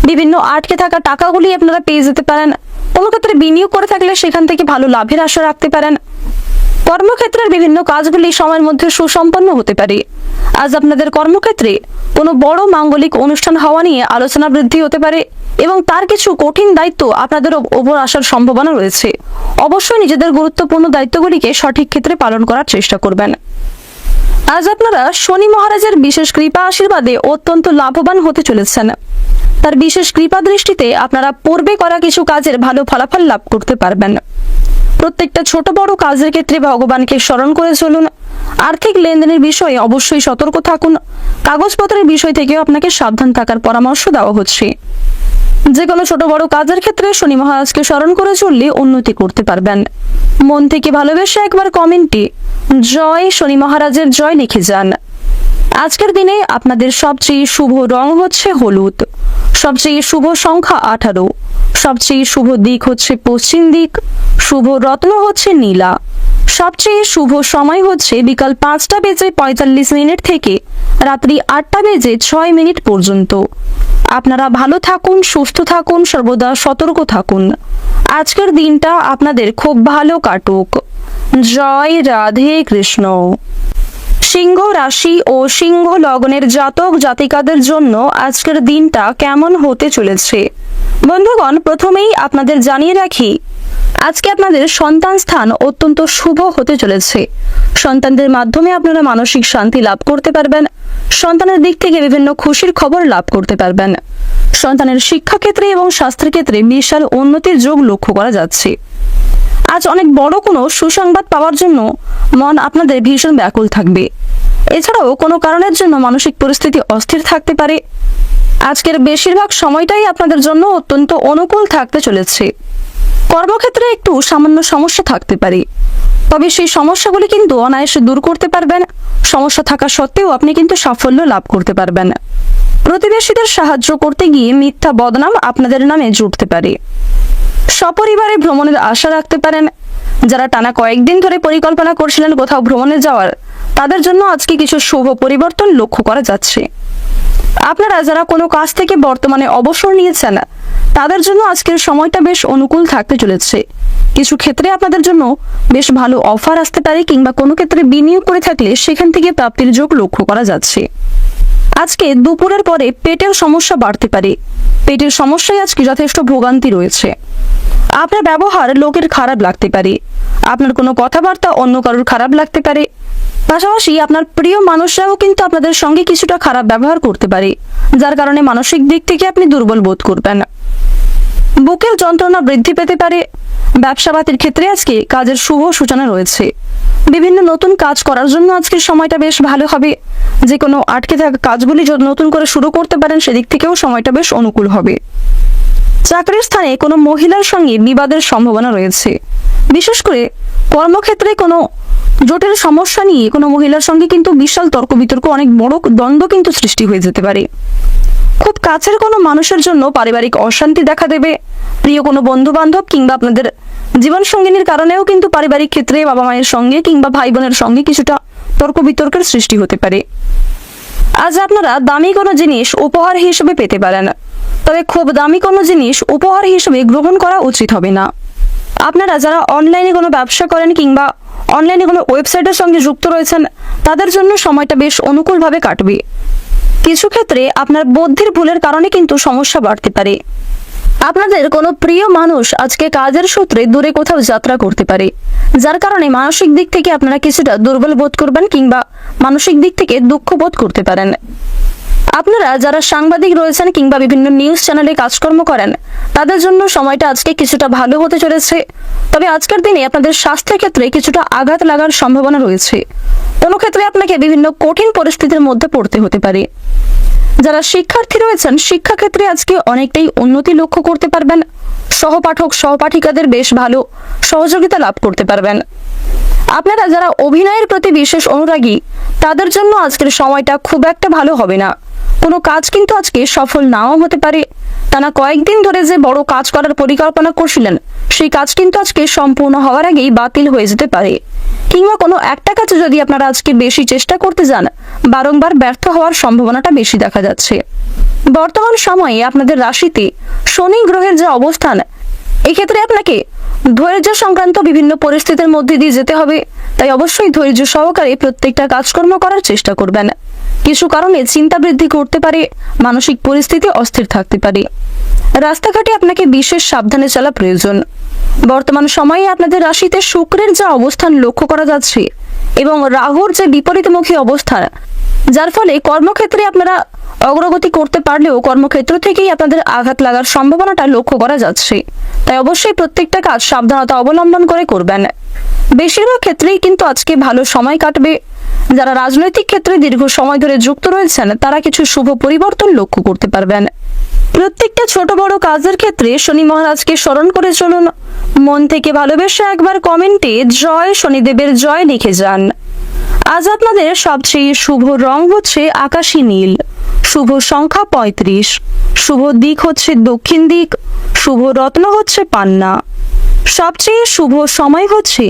বিভিন্ন আটকে থাকা টাকাগুলি আপনারা পেয়ে যেতে পারেন। কোনো ক্ষেত্রে বিনিয়োগ করে থাকলে সেখান থেকে ভালো লাভের আশা রাখতে পারেন। কর্মক্ষেত্রের বিভিন্ন কাজগুলি সময়ের মধ্যে সুসম্পন্ন হতে পারে। আজ আপনাদের কর্মক্ষেত্রে কোনো বড় মাঙ্গলিক অনুষ্ঠান হওয়া নিয়ে আলোচনা বৃদ্ধি হতে পারে এবং তার কিছু কঠিন দায়িত্ব আপনাদের ওপর আসার সম্ভাবনা রয়েছে। অবশ্যই নিজেদের গুরুত্বপূর্ণ দায়িত্বগুলিকে সঠিক ক্ষেত্রে পালন করার চেষ্টা করবেন। আজ আপনারা শনি মহারাজের বিশেষ কৃপা আশীর্বাদে অত্যন্ত লাভবান হতে চলেছেন। তার বিশেষ কৃপা দৃষ্টিতে আপনারা পূর্বে করা কিছু কাজের ভালো ফলাফল লাভ করতে পারবেন। প্রত্যেকটা ছোট বড় কাজের ক্ষেত্রে ভগবানকে স্মরণ করে চলুন। আর্থিক লেনদেনের বিষয়ে অবশ্যই সতর্ক থাকুন। কাগজপত্রের বিষয় থেকেও আপনাকে সাবধান থাকার পরামর্শ দেওয়া হচ্ছে। যে কোনো ছোট বড় কাজের ক্ষেত্রে শনি মহারাজকে স্মরণ করে চললে উন্নতি করতে পারবেন। মন থেকে ভালোবেসে একবার কমেন্টে জয় শনি মহারাজের জয় লিখে যান। আজকের দিনে আপনাদের সবচেয়ে শুভ রং হচ্ছে হলুদ, সবচেয়ে শুভ সংখ্যা 18, সবচেয়ে শুভ দিক হচ্ছে পশ্চিম দিক, শুভ রত্ন হচ্ছে নীলা, সবচেয়ে শুভ সময় হচ্ছে বিকাল 5:45 থেকে রাত্রি 8:06 পর্যন্ত। আপনারা ভালো থাকুন, সুস্থ থাকুন, সর্বদা সতর্ক থাকুন। আজকের দিনটা আপনাদের খুব ভালো কাটুক। জয় রাধে কৃষ্ণ। সিংহ রাশি ও সিংহ লগ্নের জাতক জাতিকাদের জন্য আজকের দিনটা কেমন হতে চলেছে? বন্ধুগণ, প্রথমেই আপনাদের জানিয়ে রাখি, আজকে আপনাদের সন্তান স্থান অত্যন্ত শুভ হতে চলেছে। সন্তানদের মাধ্যমে আপনারা মানসিক শান্তি লাভ করতে পারবেন। সন্তানের দিক থেকে বিভিন্ন খুশির খবর লাভ করতে পারবেন। সন্তানের শিক্ষাক্ষেত্রে এবং স্বাস্থ্যের ক্ষেত্রে বিশাল উন্নতির যোগ লক্ষ্য করা যাচ্ছে। আজ অনেক বড় কোনো সুসংবাদ পাওয়ার জন্য মন আপনাদের ভীষণ ব্যাকুল থাকবে। এছাড়াও কোনো কারণের জন্য মানসিক পরিস্থিতি অস্থির থাকতে পারে। আজকের বেশিরভাগ সময়টাই আপনাদের জন্য অত্যন্ত অনুকূল থাকতে চলেছে। কর্মক্ষেত্রে একটু সামান্য সমস্যা থাকতে পারে, তবে সেই সমস্যাগুলি কিন্তু অনায়াসে দূর করতে পারবেন। সমস্যা থাকা সত্ত্বেও আপনি কিন্তু সাফল্য লাভ করতে পারবেন। প্রতিবেশীদের সাহায্য করতে গিয়ে মিথ্যা বদনাম আপনাদের নামে জুটতে পারে। সপরিবারে ভ্রমণের আশা রাখতে পারেন। যারা টানা কয়েকদিন ধরে পরিকল্পনা করছিলেন কোথাও ভ্রমণে যাওয়ার, তাদের জন্য আজকে কিছু শুভ পরিবর্তন লক্ষ্য করা যাচ্ছে। আপনারা যারা কোনো কাজ থেকে বর্তমানে অবসর নিয়েছেন, তাদের জন্য আজকের সময়টা বেশ অনুকূল থাকতে চলেছে। কিছু ক্ষেত্রে আপনাদের জন্য বেশ ভালো অফার আসতে পারে, কিংবা কোনো ক্ষেত্রে বিনিয়োগ করে থাকলে সেখান থেকে প্রাপ্তির যোগ লক্ষ্য করা যাচ্ছে। আজকে দুপুরের পরে পেটের সমস্যা বাড়তে পারে। পেটের সমস্যায় আজকে যথেষ্ট ভোগান্তি রয়েছে। আপনার ব্যবহার লোকের খারাপ লাগতে পারে। আপনার কোনো কথাবার্তা অন্য কারোর খারাপ লাগতে পারে। পাশাপাশি আপনার প্রিয় মানুষরাও কিন্তু আপনাদের সঙ্গে কিছুটা খারাপ ব্যবহার করতে পারে, যার কারণে মানসিক দিক থেকে আপনি দুর্বল বোধ করবেন। বুকের যন্ত্রণা বৃদ্ধি পেতে পারে। ব্যবসাপাতির ক্ষেত্রে আজকে কাজের শুভ সূচনা রয়েছে। বিভিন্ন নতুন কাজ করার জন্য আজকের সময়টা বেশ ভালো হবে। যে কোনো আটকে থাকা কাজগুলি যদি নতুন করে শুরু করতে পারেন, সেদিক থেকেও সময়টা বেশ অনুকূল হবে। চাকরির স্থানে কোনো মহিলার সঙ্গে বিবাদের সম্ভাবনা রয়েছে। বিশেষ করে কর্মক্ষেত্রে কোনো জটিল সমস্যা নিয়ে কোনো মহিলার সঙ্গে কিন্তু বিশাল তর্ক বিতর্ক, অনেক বড় দ্বন্দ্ব কিন্তু সৃষ্টি হয়ে যেতে পারে। খুব কাছের কোনো মানুষের জন্য পারিবারিক অশান্তি দেখা দেবে। প্রিয় কোনো বন্ধু বান্ধব কিংবা আপনাদের জীবন সঙ্গিনীর কারণেও কিন্তু পারিবারিক ক্ষেত্রে বাবা মায়ের সঙ্গে কিংবা ভাই বোনের সঙ্গে কিছুটা তর্ক বিতর্কের সৃষ্টি হতে পারে। আজ আপনারা দামি কোনো জিনিস উপহার হিসেবে পেতে পারেন, তবে খুব দামি কোনো জিনিস উপহার হিসেবে গ্রহণ করা উচিত হবে না। আপনারা যারা অনলাইনে কোনো ব্যবসা করেন কিংবা অনলাইনে কোনো ওয়েবসাইটের সঙ্গে যুক্ত রয়েছেন, তাদের জন্য সময়টা বেশ অনুকূলভাবে কাটবে। কিছু ক্ষেত্রে আপনার বুদ্ধির ভুলের কারণে কিন্তু সমস্যা বাড়তে পারে। আপনাদের কোনো প্রিয় মানুষ আজকে কাজের সূত্রে দূরে কোথাও যাত্রা করতে পারে, যার কারণে মানসিক দিক থেকে আপনারা কিছুটা দুর্বল বোধ করবেন কিংবা মানসিক দিক থেকে দুঃখ বোধ করতে পারেন। আপনারা যারা সাংবাদিক রয়েছেন কিংবা বিভিন্ন নিউজ চ্যানেলে কাজকর্ম করেন, তাদের জন্য সময়টা আজকে কিছুটা ভালো হতে চলেছে। তবে আজকের দিনে আপনাদের স্বাস্থ্যের ক্ষেত্রে কিছুটা আঘাত লাগার সম্ভাবনা রয়েছে। কোনো ক্ষেত্রে আপনাকে বিভিন্ন কঠিন পরিস্থিতির মধ্যে পড়তে হতে পারে। যারা শিক্ষার্থী রয়েছেন, শিক্ষাক্ষেত্রে আজকে অনেকটাই উন্নতি লক্ষ্য করতে পারবেন। সহপাঠক সহপাঠিকাদের বেশ ভালো সহযোগিতা লাভ করতে পারবেন। আপনারা যারা অভিনয়ের প্রতি বিশেষ অনুরাগী, তাদের জন্য আজকের সময়টা খুব একটা ভালো হবে না। কোনো কাজ কিন্তু আজকে সফল নাও হতে পারে। টানা কয়েকদিন ধরে যে বড় কাজ করার পরিকল্পনা করছিলেন, সেই কাজ কিন্তু আজকে সম্পূর্ণ হওয়ার আগেই বাতিল হয়ে যেতে পারে। কিংবা কোনো একটা কাজে যদি আপনারা আজকে বেশি চেষ্টা করতে যান, বারংবার ব্যর্থ হওয়ার সম্ভাবনাটা বেশি দেখা যাচ্ছে। বর্তমান সময়ে আপনাদের রাশিতে শনি গ্রহের যে অবস্থান, এক্ষেত্রে আপনাকে ধৈর্য সংক্রান্ত বিভিন্ন পরিস্থিতির মধ্যে দিয়ে যেতে হবে। তাই অবশ্যই ধৈর্য সহকারে প্রত্যেকটা কাজকর্ম করার চেষ্টা করবেন। কিছু কারণে চিন্তা বৃদ্ধি করতে পারে, মানসিক পরিস্থিতি অস্থির থাকতে পারে। রাস্তাঘাটে আপনাকে বিশেষ সাবধানে চলা প্রয়োজন। বর্তমান সময়ে আপনাদের রাশিতে শুক্রের যা অবস্থান লক্ষ্য করা যাচ্ছে এবং রাহুর যে বিপরীতমুখী অবস্থান, যার ফলে কর্মক্ষেত্রে আপনারা অগ্রগতি করতে পারলেও কর্মক্ষেত্র থেকেই আপনাদের আঘাত লাগার সম্ভাবনাটা লক্ষ্য করা যাচ্ছে। তাই অবশ্যই প্রত্যেকটা কাজ সাবধানতা অবলম্বন করে করবেন। বেশিরভাগ ক্ষেত্রেই কিন্তু আজকে ভালো সময় কাটবে। যারা রাজনৈতিক ক্ষেত্রে দীর্ঘ সময় ধরে যুক্ত রয়েছেন, তারা কিছু শুভ পরিবর্তন লক্ষ্য করতে পারবেন। প্রত্যেকটা ছোট বড় কাজের ক্ষেত্রে শনি মহারাজকে স্মরণ করে চলুন। মন থেকে ভালোবেসে একবার কমেন্টে জয় শনিদেবের জয় লিখে যান। আজ আপনাদের সবচেয়ে শুভ রং হচ্ছে আকাশী নীল, শুভ সংখ্যা 35, শুভ দিক হচ্ছে দক্ষিণ দিক, শুভ রত্ন হচ্ছে পান্না। সবচেয়ে শুভ সময় হচ্ছে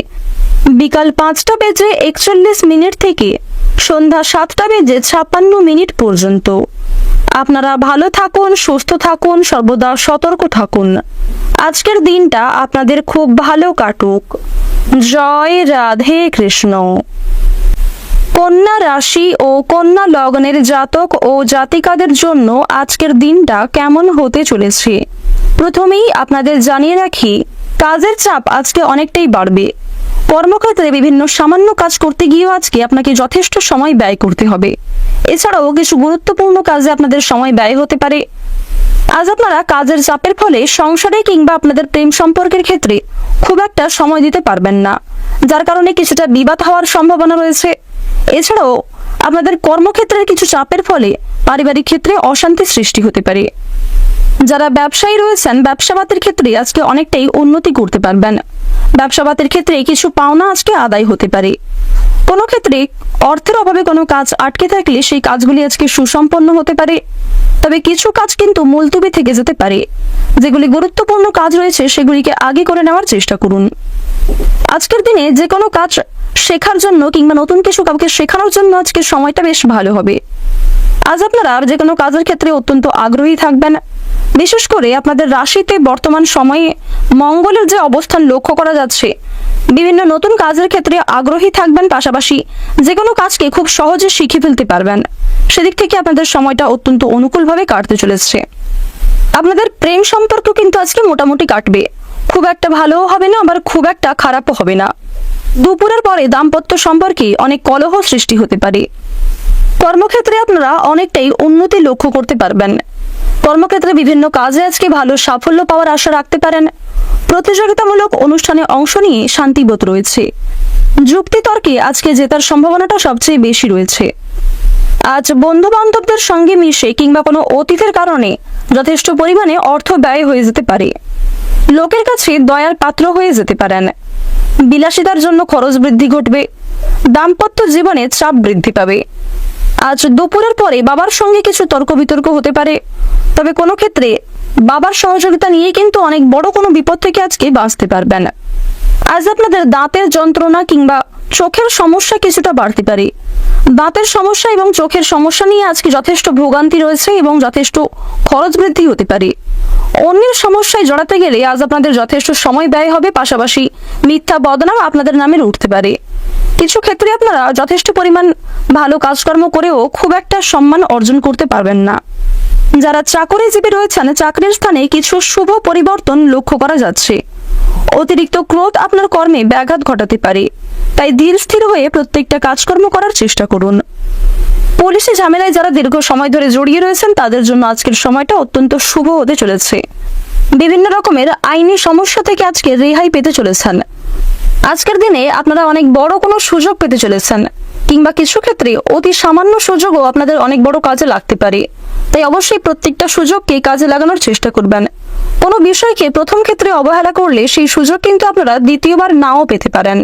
বিকাল 5:41 থেকে সন্ধ্যা 7:56 পর্যন্ত। আপনারা ভালো থাকুন, সুস্থ থাকুন, সর্বদা সতর্ক থাকুন। আজকের দিনটা আপনাদের খুব ভালো কাটুক। জয় রাধে কৃষ্ণ। কন্যা রাশি ও কন্যা লগ্নের জাতক ও জাতিকাদের জন্য আজকের দিনটা কেমন হতে চলেছে, প্রথমেই আপনাদের জানিয়ে রাখি, কাজের চাপ আজকে অনেকটাই বাড়বে। কর্মক্ষেত্রে বিভিন্ন সামান্য কাজ করতে গিয়েও আজকে আপনাকে যথেষ্ট সময় ব্যয় করতে হবে। এছাড়াও কিছু গুরুত্বপূর্ণ কাজে আপনাদের সময় ব্যয় হতে পারে। আজ আপনারা কাজের চাপের ফলে সংসারে কিংবা আপনাদের প্রেম সম্পর্কের ক্ষেত্রে খুব একটা সময় দিতে পারবেন না, যার কারণে কিছুটা বিবাদ হওয়ার সম্ভাবনা রয়েছে। এছাড়াও আপনাদের কর্মক্ষেত্রের কিছু চাপের ফলে পারিবারিক ক্ষেত্রে অশান্তি সৃষ্টি হতে পারে। যারা ব্যবসায়ী রয়েছেন, ব্যবসাবাতের ক্ষেত্রে আজকে অনেকটাই উন্নতি করতে পারবেন। ব্যবসাবাতের ক্ষেত্রে কিছু পাওনা আজকে আদায় হতে পারে। কোনো ক্ষেত্রে অর্থের অভাবে কোনো কাজ আটকে থাকলে সেই কাজগুলি আজকে সুসম্পন্ন হতে পারে। তবে কিছু কাজ কিন্তু মুলতবি থেকে যেতে পারে। যেগুলি গুরুত্বপূর্ণ কাজ রয়েছে সেগুলিকে আগে করে নেওয়ার চেষ্টা করুন। আজকের দিনে যে কোনো কাজ শেখার জন্য কিংবা নতুন কিছু কাউকে শেখানোর জন্য আজকে সময়টা বেশ ভালো হবে। আজ আপনারা যে কোনো কাজের ক্ষেত্রে অত্যন্ত আগ্রহী থাকবেন। বিশেষ করে আপনাদের রাশিতে বর্তমান সময়ে মঙ্গলের যে অবস্থান লক্ষ্য করা যাচ্ছে, বিভিন্ন নতুন কাজের ক্ষেত্রে আগ্রহী থাকবেন। পাশাপাশি যে কোনো কাজকে খুব সহজে শিখে ফেলতে পারবেন। সেদিক থেকে আপনাদের সময়টা অত্যন্ত অনুকূলভাবে কাটতে চলেছে। আপনাদের প্রেম সম্পর্ক কিন্তু আজকে মোটামুটি কাটবে। খুব একটা ভালোও হবে না, আবার খুব একটা খারাপও হবে না। দুপুরের পরে দাম্পত্য সম্পর্কে অনেক কলহ সৃষ্টি হতে পারে। কর্মক্ষেত্রে আপনারা অনেকটাই উন্নতি লক্ষ্য করতে পারবেন। কর্মক্ষেত্রে বিভিন্ন কাজে আজকে ভালো সাফল্য পাওয়ার আশা রাখতে পারেন। প্রতিযোগিতামূলক অনুষ্ঠানে অংশ নিয়ে শান্তিবোধ রয়েছে। যুক্তিতর্কে আজকে জেতার সম্ভাবনাটা সবচেয়ে বেশি রয়েছে। আজ বন্ধু বান্ধবদের সঙ্গে মিশে কিংবা কোনো অতিথির কারণে যথেষ্ট পরিমাণে অর্থ ব্যয় হয়ে যেতে পারে। লোকের কাছে দয়ার পাত্র হয়ে যেতে পারেন। বিলাসিতার জন্য খরচ বৃদ্ধি ঘটবে। দাম্পত্য জীবনে চাপ বৃদ্ধি পাবে। আজ দুপুরের পরে বাবার সঙ্গে কিছু তর্ক বিতর্ক হতে পারে। তবে কোনো ক্ষেত্রে বাবার সহযোগিতা নিয়ে কিন্তু অনেক বড় কোনো বিপদ থেকে আজকে বাঁচতে পারবেন। আজ আপনাদের দাঁতের যন্ত্রণা কিংবা চোখের সমস্যা কিছুটা বাড়তে পারে। দাঁতের সমস্যা এবং চোখের সমস্যা নিয়ে আজকে যথেষ্ট ভোগান্তি রয়েছে এবং যথেষ্ট খরচ বৃদ্ধি হতে পারে। অন্যের সমস্যায় জড়াতে গেলে আজ আপনাদের যথেষ্ট সময় ব্যয় হবে, পাশাপাশি মিথ্যা বদনাম আপনাদের নামে উঠতে পারে। কিছু ক্ষেত্রে আপনারা যথেষ্ট পরিমাণ ভালো কাজকর্ম করেও খুব একটা সম্মান অর্জন করতে পারবেন না। যারা চাকরিজীবী রয়েছেন, চাকরির স্থানে কিছু শুভ পরিবর্তন লক্ষ্য করা যাচ্ছে। অতিরিক্ত ক্রোধ আপনার কর্মে ব্যাঘাত ঘটাতে পারে, তাই ধীর স্থির হয়ে প্রত্যেকটা কাজকর্ম করার চেষ্টা করুন। পুলিশি ঝামেলায় যারা দীর্ঘ সময় ধরে জড়িয়ে রয়েছেন তাদের জন্য আজকের সময়টা অত্যন্ত শুভ হতে চলেছে। বিভিন্ন রকমের আইনি সমস্যা থেকে আজকে রেহাই পেতে চলেছেন। আজকের দিনে আপনারা অনেক বড় কোনো সুযোগ পেতে চলেছেন, কিংবা কিছু ক্ষেত্রে অতি সামান্য সুযোগও আপনাদের অনেক বড় কাজে লাগতে পারে। তাই অবশ্যই প্রত্যেকটা সুযোগকে কাজে লাগানোর চেষ্টা করবেন। কোনো বিষয়কে প্রথম ক্ষেত্রে অবহেলা করলে সেই সুযোগ কিন্তু আপনারা দ্বিতীয়বার নাও পেতে পারেন।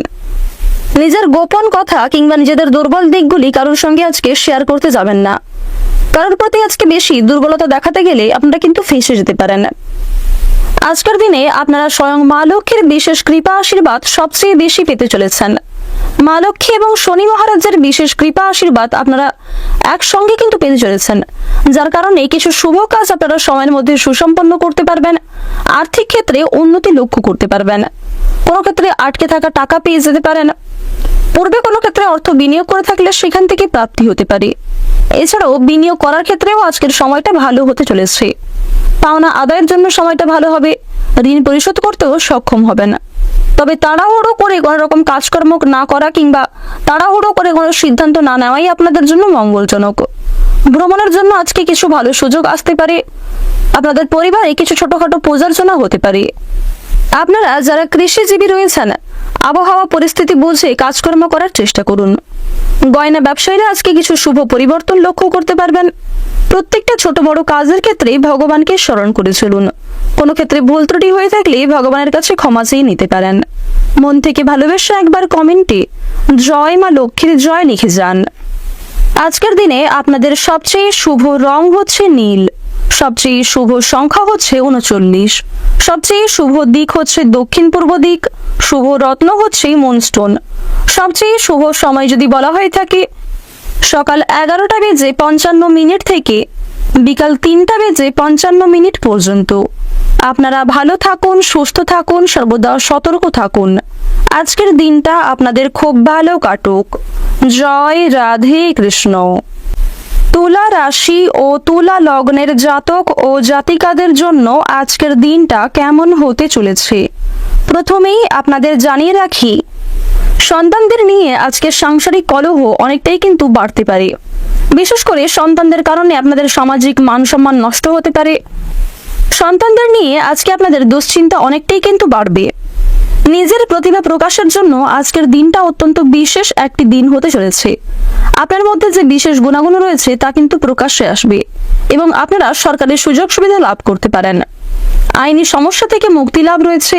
নিজের গোপন কথা কিংবা নিজেদের দুর্বল দিকগুলি কারোর সঙ্গে আজকে শেয়ার করতে যাবেন না। কারোর প্রতি আজকে বেশি দুর্বলতা দেখাতে গেলে আপনারা কিন্তু ফেঁসে যেতে পারেন। আজকের দিনে আপনারা স্বয়ং মা লক্ষ্মীর বিশেষ কৃপা আশীর্বাদ সবচেয়ে বেশি পেতে চলেছেন। মা লক্ষ্মী এবং শনি মহারাজের বিশেষ কৃপা আশীর্বাদ আপনারা একসঙ্গে কিন্তু পেতে চলেছেন, যার কারণে কিছু শুভ কাজ আপনারা সময়ের মধ্যে সুসম্পন্ন করতে পারবেন। আর্থিক ক্ষেত্রে উন্নতি লক্ষ্য করতে পারবেন। কোনো ক্ষেত্রে আটকে থাকা টাকা পেয়ে যেতে পারেন। পূর্বে কোনো ক্ষেত্রে অর্থ বিনিয়োগ করে থাকলে সেখান থেকে প্রাপ্তি হতে পারে। এছাড়াও বিনিয়োগ করার ক্ষেত্রেও আজকের সময়টা ভালো হতে চলেছে। পাওনা আদায়ের জন্য সময়টা ভালো হবে। ঋণ পরিশোধ করতেও সক্ষম হবেন। তবে তাড়াহুড়ো করে কোনো রকম কাজকর্ম না করা কিংবা তাড়াহুড়ো করে কোনো সিদ্ধান্ত না নেওয়াই আপনাদের জন্য মঙ্গলজনক। ভ্রমণের জন্য আজকে কিছু ভালো সুযোগ আসতে পারে। আপনাদের পরিবারে কিছু ছোটখাটো পূজার্চনা হতে পারে। আপনারা যারা কৃষিজীবী রয়েছেন, আবহাওয়া পরিস্থিতি বুঝে কাজকর্ম করার চেষ্টা করুন। গয়না ব্যবসায়ীরা আজকে কিছু শুভ পরিবর্তন লক্ষ্য করতে পারবেন। প্রত্যেকটা ছোট বড় কাজের ক্ষেত্রে ভগবানকে স্মরণ করে চলুন। কোনো ক্ষেত্রে ভুল ত্রুটি হয়ে থাকলে ভগবানের কাছে ক্ষমা চেয়ে নিতে পারেন। মন থেকে ভালোবেসে একবার কমেন্টে জয় মা লক্ষ্মীর জয় লিখে যান। আজকের দিনে আপনাদের সবচেয়ে শুভ রং হচ্ছে নীল, সবচেয়ে শুভ সংখ্যা হচ্ছে 39, সবচেয়ে শুভ দিক হচ্ছে দক্ষিণ পূর্ব দিক, শুভ রত্ন হচ্ছে মুনস্টোন। সবচেয়ে শুভ সময় যদি বলা হয়ে থাকে সকাল 11:55 থেকে বিকাল 3:55 পর্যন্ত। আপনারা ভালো থাকুন, সুস্থ থাকুন, সর্বদা সতর্ক থাকুন। আজকের দিনটা আপনাদের খুব ভালো কাটুক। জয় রাধে কৃষ্ণ। তুলা রাশি ও তুলা লগ্নের জাতক ও জাতিকাদের জন্য আজকের দিনটা কেমন হতে চলেছে প্রথমেই আপনাদের জানিয়ে রাখি, সন্তানদের নিয়ে আজকের সাংসারিক কলহ অনেকটাই কিন্তু বাড়তে পারে। বিশেষ করে সন্তানদের কারণে আপনাদের সামাজিক মান সম্মান নষ্ট হতে পারে। সন্তানদের নিয়ে আজকে আপনাদের দুশ্চিন্তা অনেকটাই কিন্তু বাড়বে। নিজের প্রতিভা প্রকাশের জন্য আজকের দিনটা অত্যন্ত বিশেষ একটি দিন হতে চলেছে। আপনার মধ্যে যে বিশেষ গুণাগুণ রয়েছে তা কিন্তু প্রকাশ্যে আসবে এবং আপনারা সরকারের সুযোগ সুবিধা লাভ করতে পারেন। আইনি সমস্যা থেকে মুক্তি লাভ রয়েছে।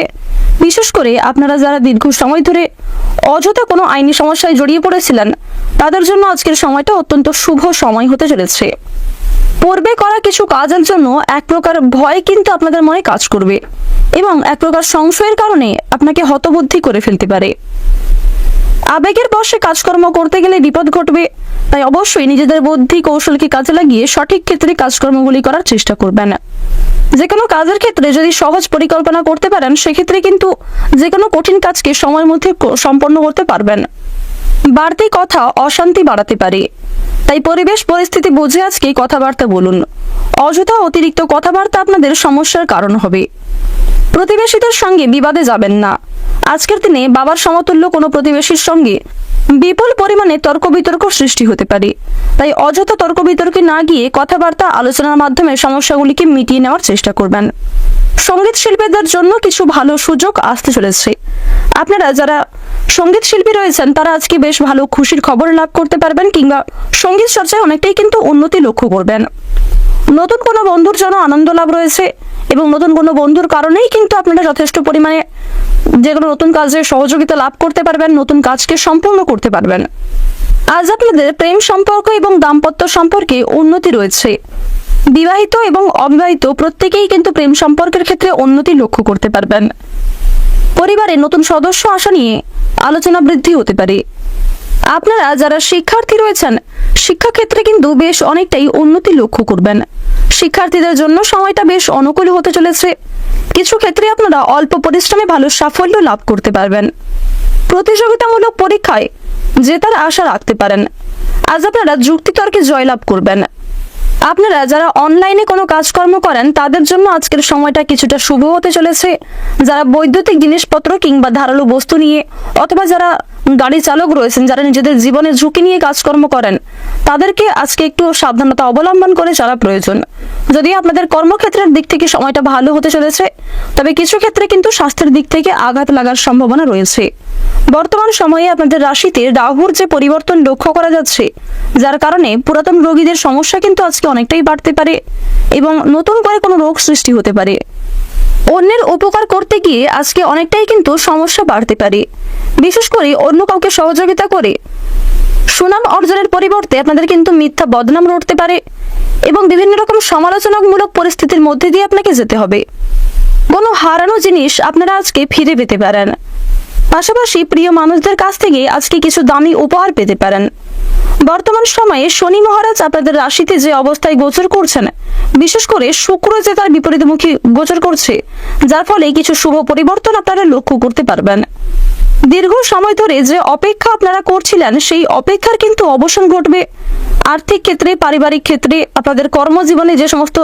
বিশেষ করে আপনারা যারা দীর্ঘ সময় ধরে অযথা কোনো আইনি সমস্যায় জড়িয়ে পড়েছিলেন তাদের জন্য আজকের সময়টা অত্যন্ত শুভ সময় হতে চলেছে। পূর্বে করা কিছু কাজের জন্য এক প্রকার ভয় কিন্তু আপনাদের মনে কাজ করবে এবং এক প্রকার সংশয়ের কারণে আপনাকে হতবুদ্ধি করে ফেলতে পারে। আবেগের বশে কাজকর্ম করতে গেলে বিপদ ঘটবে, তাই অবশ্যই নিজেদের বুদ্ধি কৌশলকে কাজে লাগিয়ে সঠিক ক্ষেত্রে কাজকর্মগুলি করার চেষ্টা করবেন। যে কোনো কাজের ক্ষেত্রে যদি সহজ পরিকল্পনা করতে পারেন সেক্ষেত্রে কিন্তু যে কোনো কঠিন কাজকে সময়ের মধ্যে সম্পন্ন করতে পারবেন। বাড়তি কথা অশান্তি বাড়াতে পারে, তাই পরিবেশ পরিস্থিতি বুঝে আজকে কথাবার্তা বলুন। অযথা অতিরিক্ত কথাবার্তা আপনাদের সমস্যার কারণ হবে। প্রতিবেশীদের সঙ্গে বিবাদে যাবেন না। আজকের দিনে বাবার সমতুল্য কোনো প্রতিবেশীর সঙ্গে বিপুল পরিমাণে তর্ক বিতর্ক সৃষ্টি হতে পারে, তাই অযথা তর্ক বিতর্কে না গিয়ে কথাবার্তা আলোচনার মাধ্যমে সমস্যাগুলিকে মিটিয়ে নেওয়ার চেষ্টা করবেন। সঙ্গীত শিল্পীদের জন্য কিছু ভালো সুযোগ আসতে চলেছে। আপনারা যারা সঙ্গীত শিল্পী রয়েছেন তারা আজকে বেশ ভালো খুশির খবর লাভ করতে পারবেন কিংবা সঙ্গীত চর্চায় অনেকটাই কিন্তু উন্নতি লক্ষ্য করবেন। নতুন কোনো বন্ধুর জন্য আনন্দ লাভ রয়েছে এবং নতুন কোনো বন্ধুর কারণেই কিন্তু আপনারা যথেষ্ট পরিমাণে যে কোনো নতুন কাজে সহযোগিতা লাভ করতে পারবেন, নতুন কাজকে সম্পূর্ণ করতে পারবেন। আজ আপনাদের প্রেম সম্পর্ক এবং দাম্পত্য সম্পর্কে উন্নতি রয়েছে। বিবাহিত এবং অবিবাহিত প্রত্যেকেই কিন্তু প্রেম সম্পর্কের ক্ষেত্রে উন্নতি লক্ষ্য করতে পারবেন। পরিবারে নতুন সদস্য আসা নিয়ে আলোচনা বৃদ্ধি হতে পারে। আপনারা যারা শিক্ষার্থী রয়েছেন, শিক্ষাক্ষেত্রে কিন্তু বেশ অনেকটাই উন্নতি লক্ষ্য করবেন। শিক্ষার্থীদের জন্য সময়টা বেশ অনুকূল হতে চলেছে। কিছু ক্ষেত্রে আপনারা অল্প পরিশ্রমে ভালো সাফল্য লাভ করতে পারবেন। প্রতিযোগিতামূলক পরীক্ষায় জেতার আশা রাখতে পারেন। আজ আপনারা যুক্তিতর্কে জয়লাভ করবেন। আপনারা যারা অনলাইনে কোনো কাজকর্ম করেন তাদের জন্য আজকের সময়টা কিছুটা শুভ হতে চলেছে। যারা বৈদ্যুতিক জিনিসপত্র কিংবা ধারালো বস্তু নিয়ে অথবা যারা গাড়ি চালক রয়েছেন, যারা নিজেদের জীবনের ঝুঁকি নিয়ে কাজকর্ম করেন, তাদেরকে আজকে একটু সাবধানতা অবলম্বন করে চলা প্রয়োজন। যদিও আপনাদের কর্মক্ষেত্রের দিক থেকে সময়টা ভালো হতে চলেছে, তবে কিছু ক্ষেত্রে কিন্তু স্বাস্থ্যের দিক থেকে আঘাত লাগার সম্ভাবনা রয়েছে। বর্তমান সময়ে আপনাদের রাশিতে রাহুর যে পরিবর্তন লক্ষ্য করা যাচ্ছে, যার কারণে পুরাতন রোগীদের সমস্যা কিন্তু আজকে অনেকটাই বাড়তে পারে এবং নতুন করে কোনো রোগ সৃষ্টি হতে পারে। অন্যের উপকার করতে গিয়ে আজকে অনেকটাই কিন্তু সমস্যা বাড়তে পারে। বিশেষ করে অন্য কাউকে সহযোগিতা করে সুনাম অর্জনের পরিবর্তে আপনাদের কিন্তু মিথ্যা বদনাম রটতে পারে এবং বিভিন্ন রকম সমালোচনামূলক পরিস্থিতির মধ্যে দিয়ে আপনাকে যেতে হবে। কোনো হারানো জিনিস আপনারা আজকে ফিরে পেতে পারেন। পাশাপাশি প্রিয় মানুষদের কাছ থেকে আজকে কিছু দামি উপহার পেতে পারেন। বর্তমান সময়ে শনি মহারাজ আপনাদের রাশিতে যে অবস্থায় গোচর করছেন, বিশেষ করে শুক্র যে তার বিপরীতমুখী গোচর করছে, যার ফলে কিছু শুভ পরিবর্তন আপনারা লক্ষ্য করতে পারবেন। দীর্ঘ সময় ধরে যে অপেক্ষা আপনারা করছিলেন, সেই অপেক্ষার কিন্তু অবসান ঘটবে। আর্থিক ক্ষেত্রে, পারিবারিক ক্ষেত্রে, আপনাদের কর্মজীবনে যে সমস্ত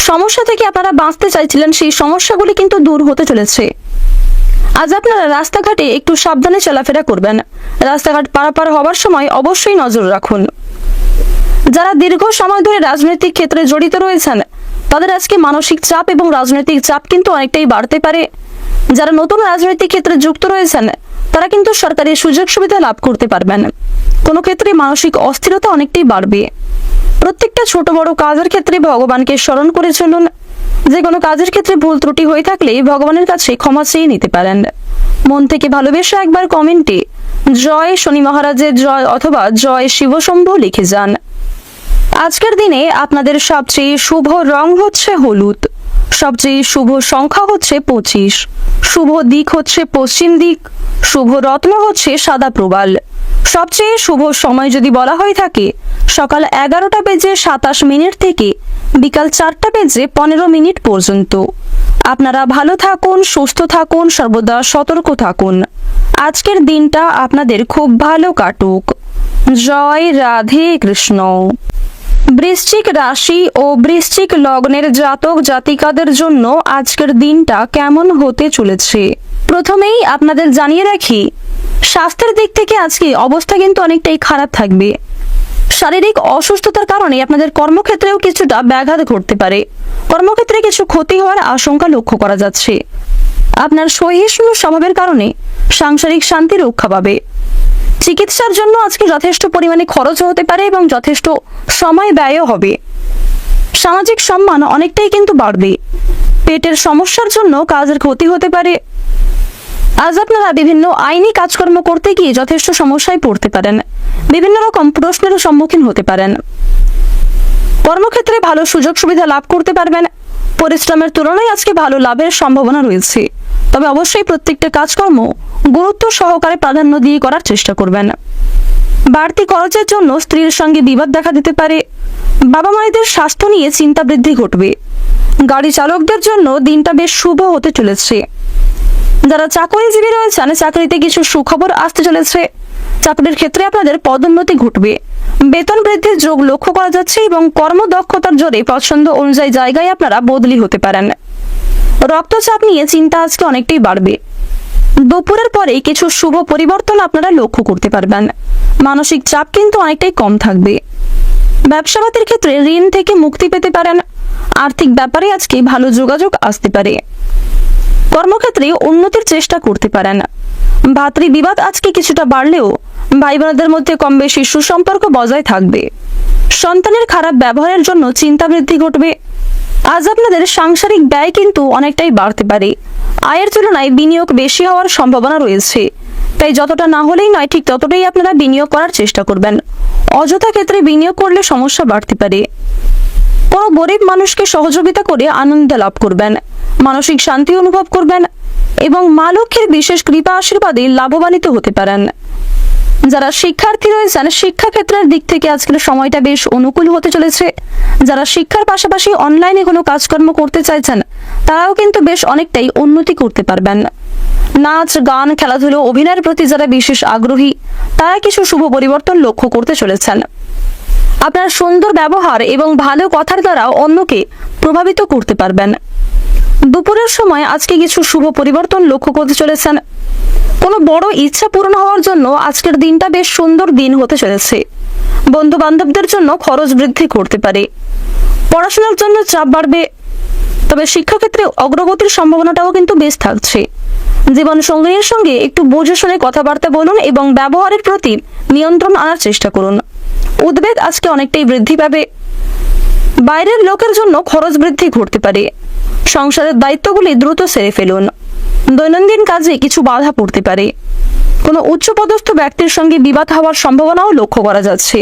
সমস্যা থেকে আপনারা বাঁচতে চাইছিলেন, সেই সমস্যাগুলি কিন্তু দূর হতে চলেছে। আজ আপনারা রাস্তাঘাটে একটু সাবধানে চলাফেরা করবেন। রাস্তাঘাট পারাপার হওয়ার সময় অবশ্যই নজর রাখুন। যারা দীর্ঘ সময় ধরে রাজনৈতিক ক্ষেত্রে জড়িত রয়েছেন, তাদের আজকে মানসিক চাপ এবং রাজনৈতিক চাপ কিন্তু অনেকটাই বাড়তে পারে। যারা নতুন রাজনৈতিক ক্ষেত্রে যুক্ত রয়েছেন, তারা কিন্তু সরকারি সুযোগ সুবিধা লাভ করতে পারবেন। কোনো ক্ষেত্রে মানসিক অস্থিরতা অনেকটাই বাড়বে। প্রত্যেকটা ছোট বড় কাজের ক্ষেত্রে ভগবানকে স্মরণ করে চলুন। যে কোনো কাজের ক্ষেত্রে ভুল ত্রুটি হয়ে থাকলে ভগবানের কাছে ক্ষমা চেয়ে নিতে পারেন। মন থেকে ভালোবেসে একবার কমেন্টে জয় শনি মহারাজের জয় অথবা জয় শিবশম্ভু লিখে যান। আজকের দিনে আপনাদের সবচেয়ে শুভ রং হচ্ছে হলুদ, সবচেয়ে শুভ সংখ্যা হচ্ছে 25, শুভ দিক হচ্ছে পশ্চিম দিক, শুভ রত্ন হচ্ছে সাদা প্রবাল। সবচেয়ে শুভ সময় যদি বলা হয়ে থাকে সকাল 11:27 থেকে বিকাল 4:15 পর্যন্ত। আপনারা ভালো থাকুন, সুস্থ থাকুন, সর্বদা সতর্ক থাকুন। আজকের দিনটা আপনাদের খুব ভালো কাটুক। জয় রাধে কৃষ্ণ। বৃশ্চিক রাশি ও বৃশ্চিক লগ্নের জাতক জাতিকাদের জন্য আজকের দিনটা কেমন হতে চলেছে প্রথমেই আপনাদের জানিয়ে রাখি, স্বাস্থ্যের দিক থেকে আজকে অবস্থা কিন্তু অনেকটাই খারাপ থাকবে। শারীরিক অসুস্থতার কারণে আপনাদের কর্মক্ষেত্রেও কিছুটা ব্যাঘাত ঘটতে পারে। কর্মক্ষেত্রে কিছু ক্ষতি হওয়ার আশঙ্কা লক্ষ্য করা যাচ্ছে। আপনার সহিষ্ণু স্বভাবের কারণে সাংসারিক শান্তি রক্ষা পাবে। চিকিৎসার জন্য আজকে যথেষ্ট পরিমাণে খরচ হতে পারে এবং যথেষ্ট সময় ব্যয়ও হবে। সামাজিক সম্মান অনেকটাই কিন্তু বাড়বে। পেটের সমস্যার জন্য কাজের ক্ষতি হতে পারে। আজ আপনারা বিভিন্ন আইনি কাজকর্ম করতে গিয়ে যথেষ্ট সমস্যায় পড়তে পারেন। বিভিন্ন রকম প্রশ্নেরও সম্মুখীন হতে পারেন। কর্মক্ষেত্রে ভালো সুযোগ সুবিধা লাভ করতে পারবেন। পরিশ্রমের তুলনায় আজকে ভালো লাভের সম্ভাবনা রয়েছে। তবে অবশ্যই প্রত্যেকটা কাজকর্ম গুরুত্ব সহকারে প্রাধান্য দিয়ে করার চেষ্টা করবেন। বাড়তি খরচের জন্য স্ত্রীর সঙ্গে বিবাদ দেখা দিতে পারে। বাবা মায়েদের স্বাস্থ্য নিয়ে চিন্তা বৃদ্ধি ঘটবে। গাড়ি চালকদের জন্য দিনটা বেশ শুভ হতে চলেছে। যারা চাকরিজীবী রয়েছেন, চাকরিতে কিছু সুখবর আসতে চলেছে। চাকরির ক্ষেত্রে আপনাদের পদোন্নতি ঘটবে। বেতন বৃদ্ধির যোগ লক্ষ্য করা যাচ্ছে এবং কর্মদক্ষতার জোরে পছন্দ অনুযায়ী জায়গায় আপনারা বদলি হতে পারেন। রক্তচাপ নিয়ে চিন্তা আজকে অনেকটাই বাড়বে। দুপুরের পরে কিছু শুভ পরিবর্তন আপনারা লক্ষ্য করতে পারবেন। মানসিক চাপ কিন্তু অনেকটাই কম থাকবে। ব্যবসাবাদের ক্ষেত্রে ঋণ থেকে মুক্তি পেতে পারেন। আর্থিক ব্যাপারে আজকে ভালো যোগাযোগ আসতে পারে। কর্মক্ষেত্রে উন্নতির চেষ্টা করতে পারেন। ভাতৃবিবাদ আজকে কিছুটা বাড়লেও ভাই বোনদের মধ্যে কম বেশি সুসম্পর্ক বজায় থাকবে। সন্তানের খারাপ ব্যবহারের জন্য চিন্তা বৃদ্ধি ঘটবে। আজ আপনাদের সাংসারিক ব্যয় কিন্তু অনেকটাই বাড়তে পারে। আয়ের তুলনায় বিনিয়োগ বেশি হওয়ার সম্ভাবনা রয়েছে। তাই যতটা না হলেই নয়, ঠিক ততটাই আপনারা বিনিয়োগ করার চেষ্টা করবেন। অযথা ক্ষেত্রে বিনিয়োগ করলে সমস্যা বাড়তে পারে। কোনো গরিব মানুষকে সহযোগিতা করে আনন্দ লাভ করবেন, মানসিক শান্তি অনুভব করবেন এবং মা লক্ষ্মীর বিশেষ কৃপা আশীর্বাদে লাভবানিত হতে পারেন। যারা শিক্ষার্থী রয়েছেন, শিক্ষাক্ষেত্রের দিক থেকে আজকের সময়টা বেশ অনুকূল হতে চলেছে। যারা শিক্ষার পাশাপাশি অনলাইনে কোনো কাজকর্ম করতে চাইছেন, তারাও কিন্তু বেশ অনেকটাই উন্নতি করতে পারবেন। নাচ, গান, খেলাধুলো, অভিনয়ের প্রতি যারা বিশেষ আগ্রহী, তারা কিছু শুভ পরিবর্তন লক্ষ্য করতে চলেছেন। আপনার সুন্দর ব্যবহার এবং ভালো কথার দ্বারা অন্যকে প্রভাবিত করতে পারবেন। দুপুরের সময় আজকে কিছু শুভ পরিবর্তন লক্ষ্য করতে চলেছেন। কোনো বড় ইচ্ছা পূরণ হওয়ার জন্য আজকের দিনটা বেশ সুন্দর দিন হতে চলেছে। বন্ধু বান্ধবদের জন্য খরচ বৃদ্ধি করতে পারে। পড়াশোনার জন্য চাপ বাড়বে, তবে শিক্ষাক্ষেত্রে অগ্রগতির সম্ভাবনাটাও কিন্তু বেশ থাকছে। জীবন সঙ্গীর সঙ্গে একটু বুঝে শুনে কথাবার্তা বলুন এবং ব্যবহারের প্রতি নিয়ন্ত্রণ আনার চেষ্টা করুন। উদ্বেগ আজকে অনেকটাই বৃদ্ধি পাবে। বাইরের লোকের জন্য খরচ বৃদ্ধি ঘটতে পারে। সংসারের দায়িত্বগুলি দ্রুত সেরে ফেলুন। দৈনন্দিন কাজে কিছু বাধা পড়তে পারে। কোনো উচ্চপদস্থ ব্যক্তির সঙ্গে বিবাদ হওয়ার সম্ভাবনাও লক্ষ্য করা যাচ্ছে।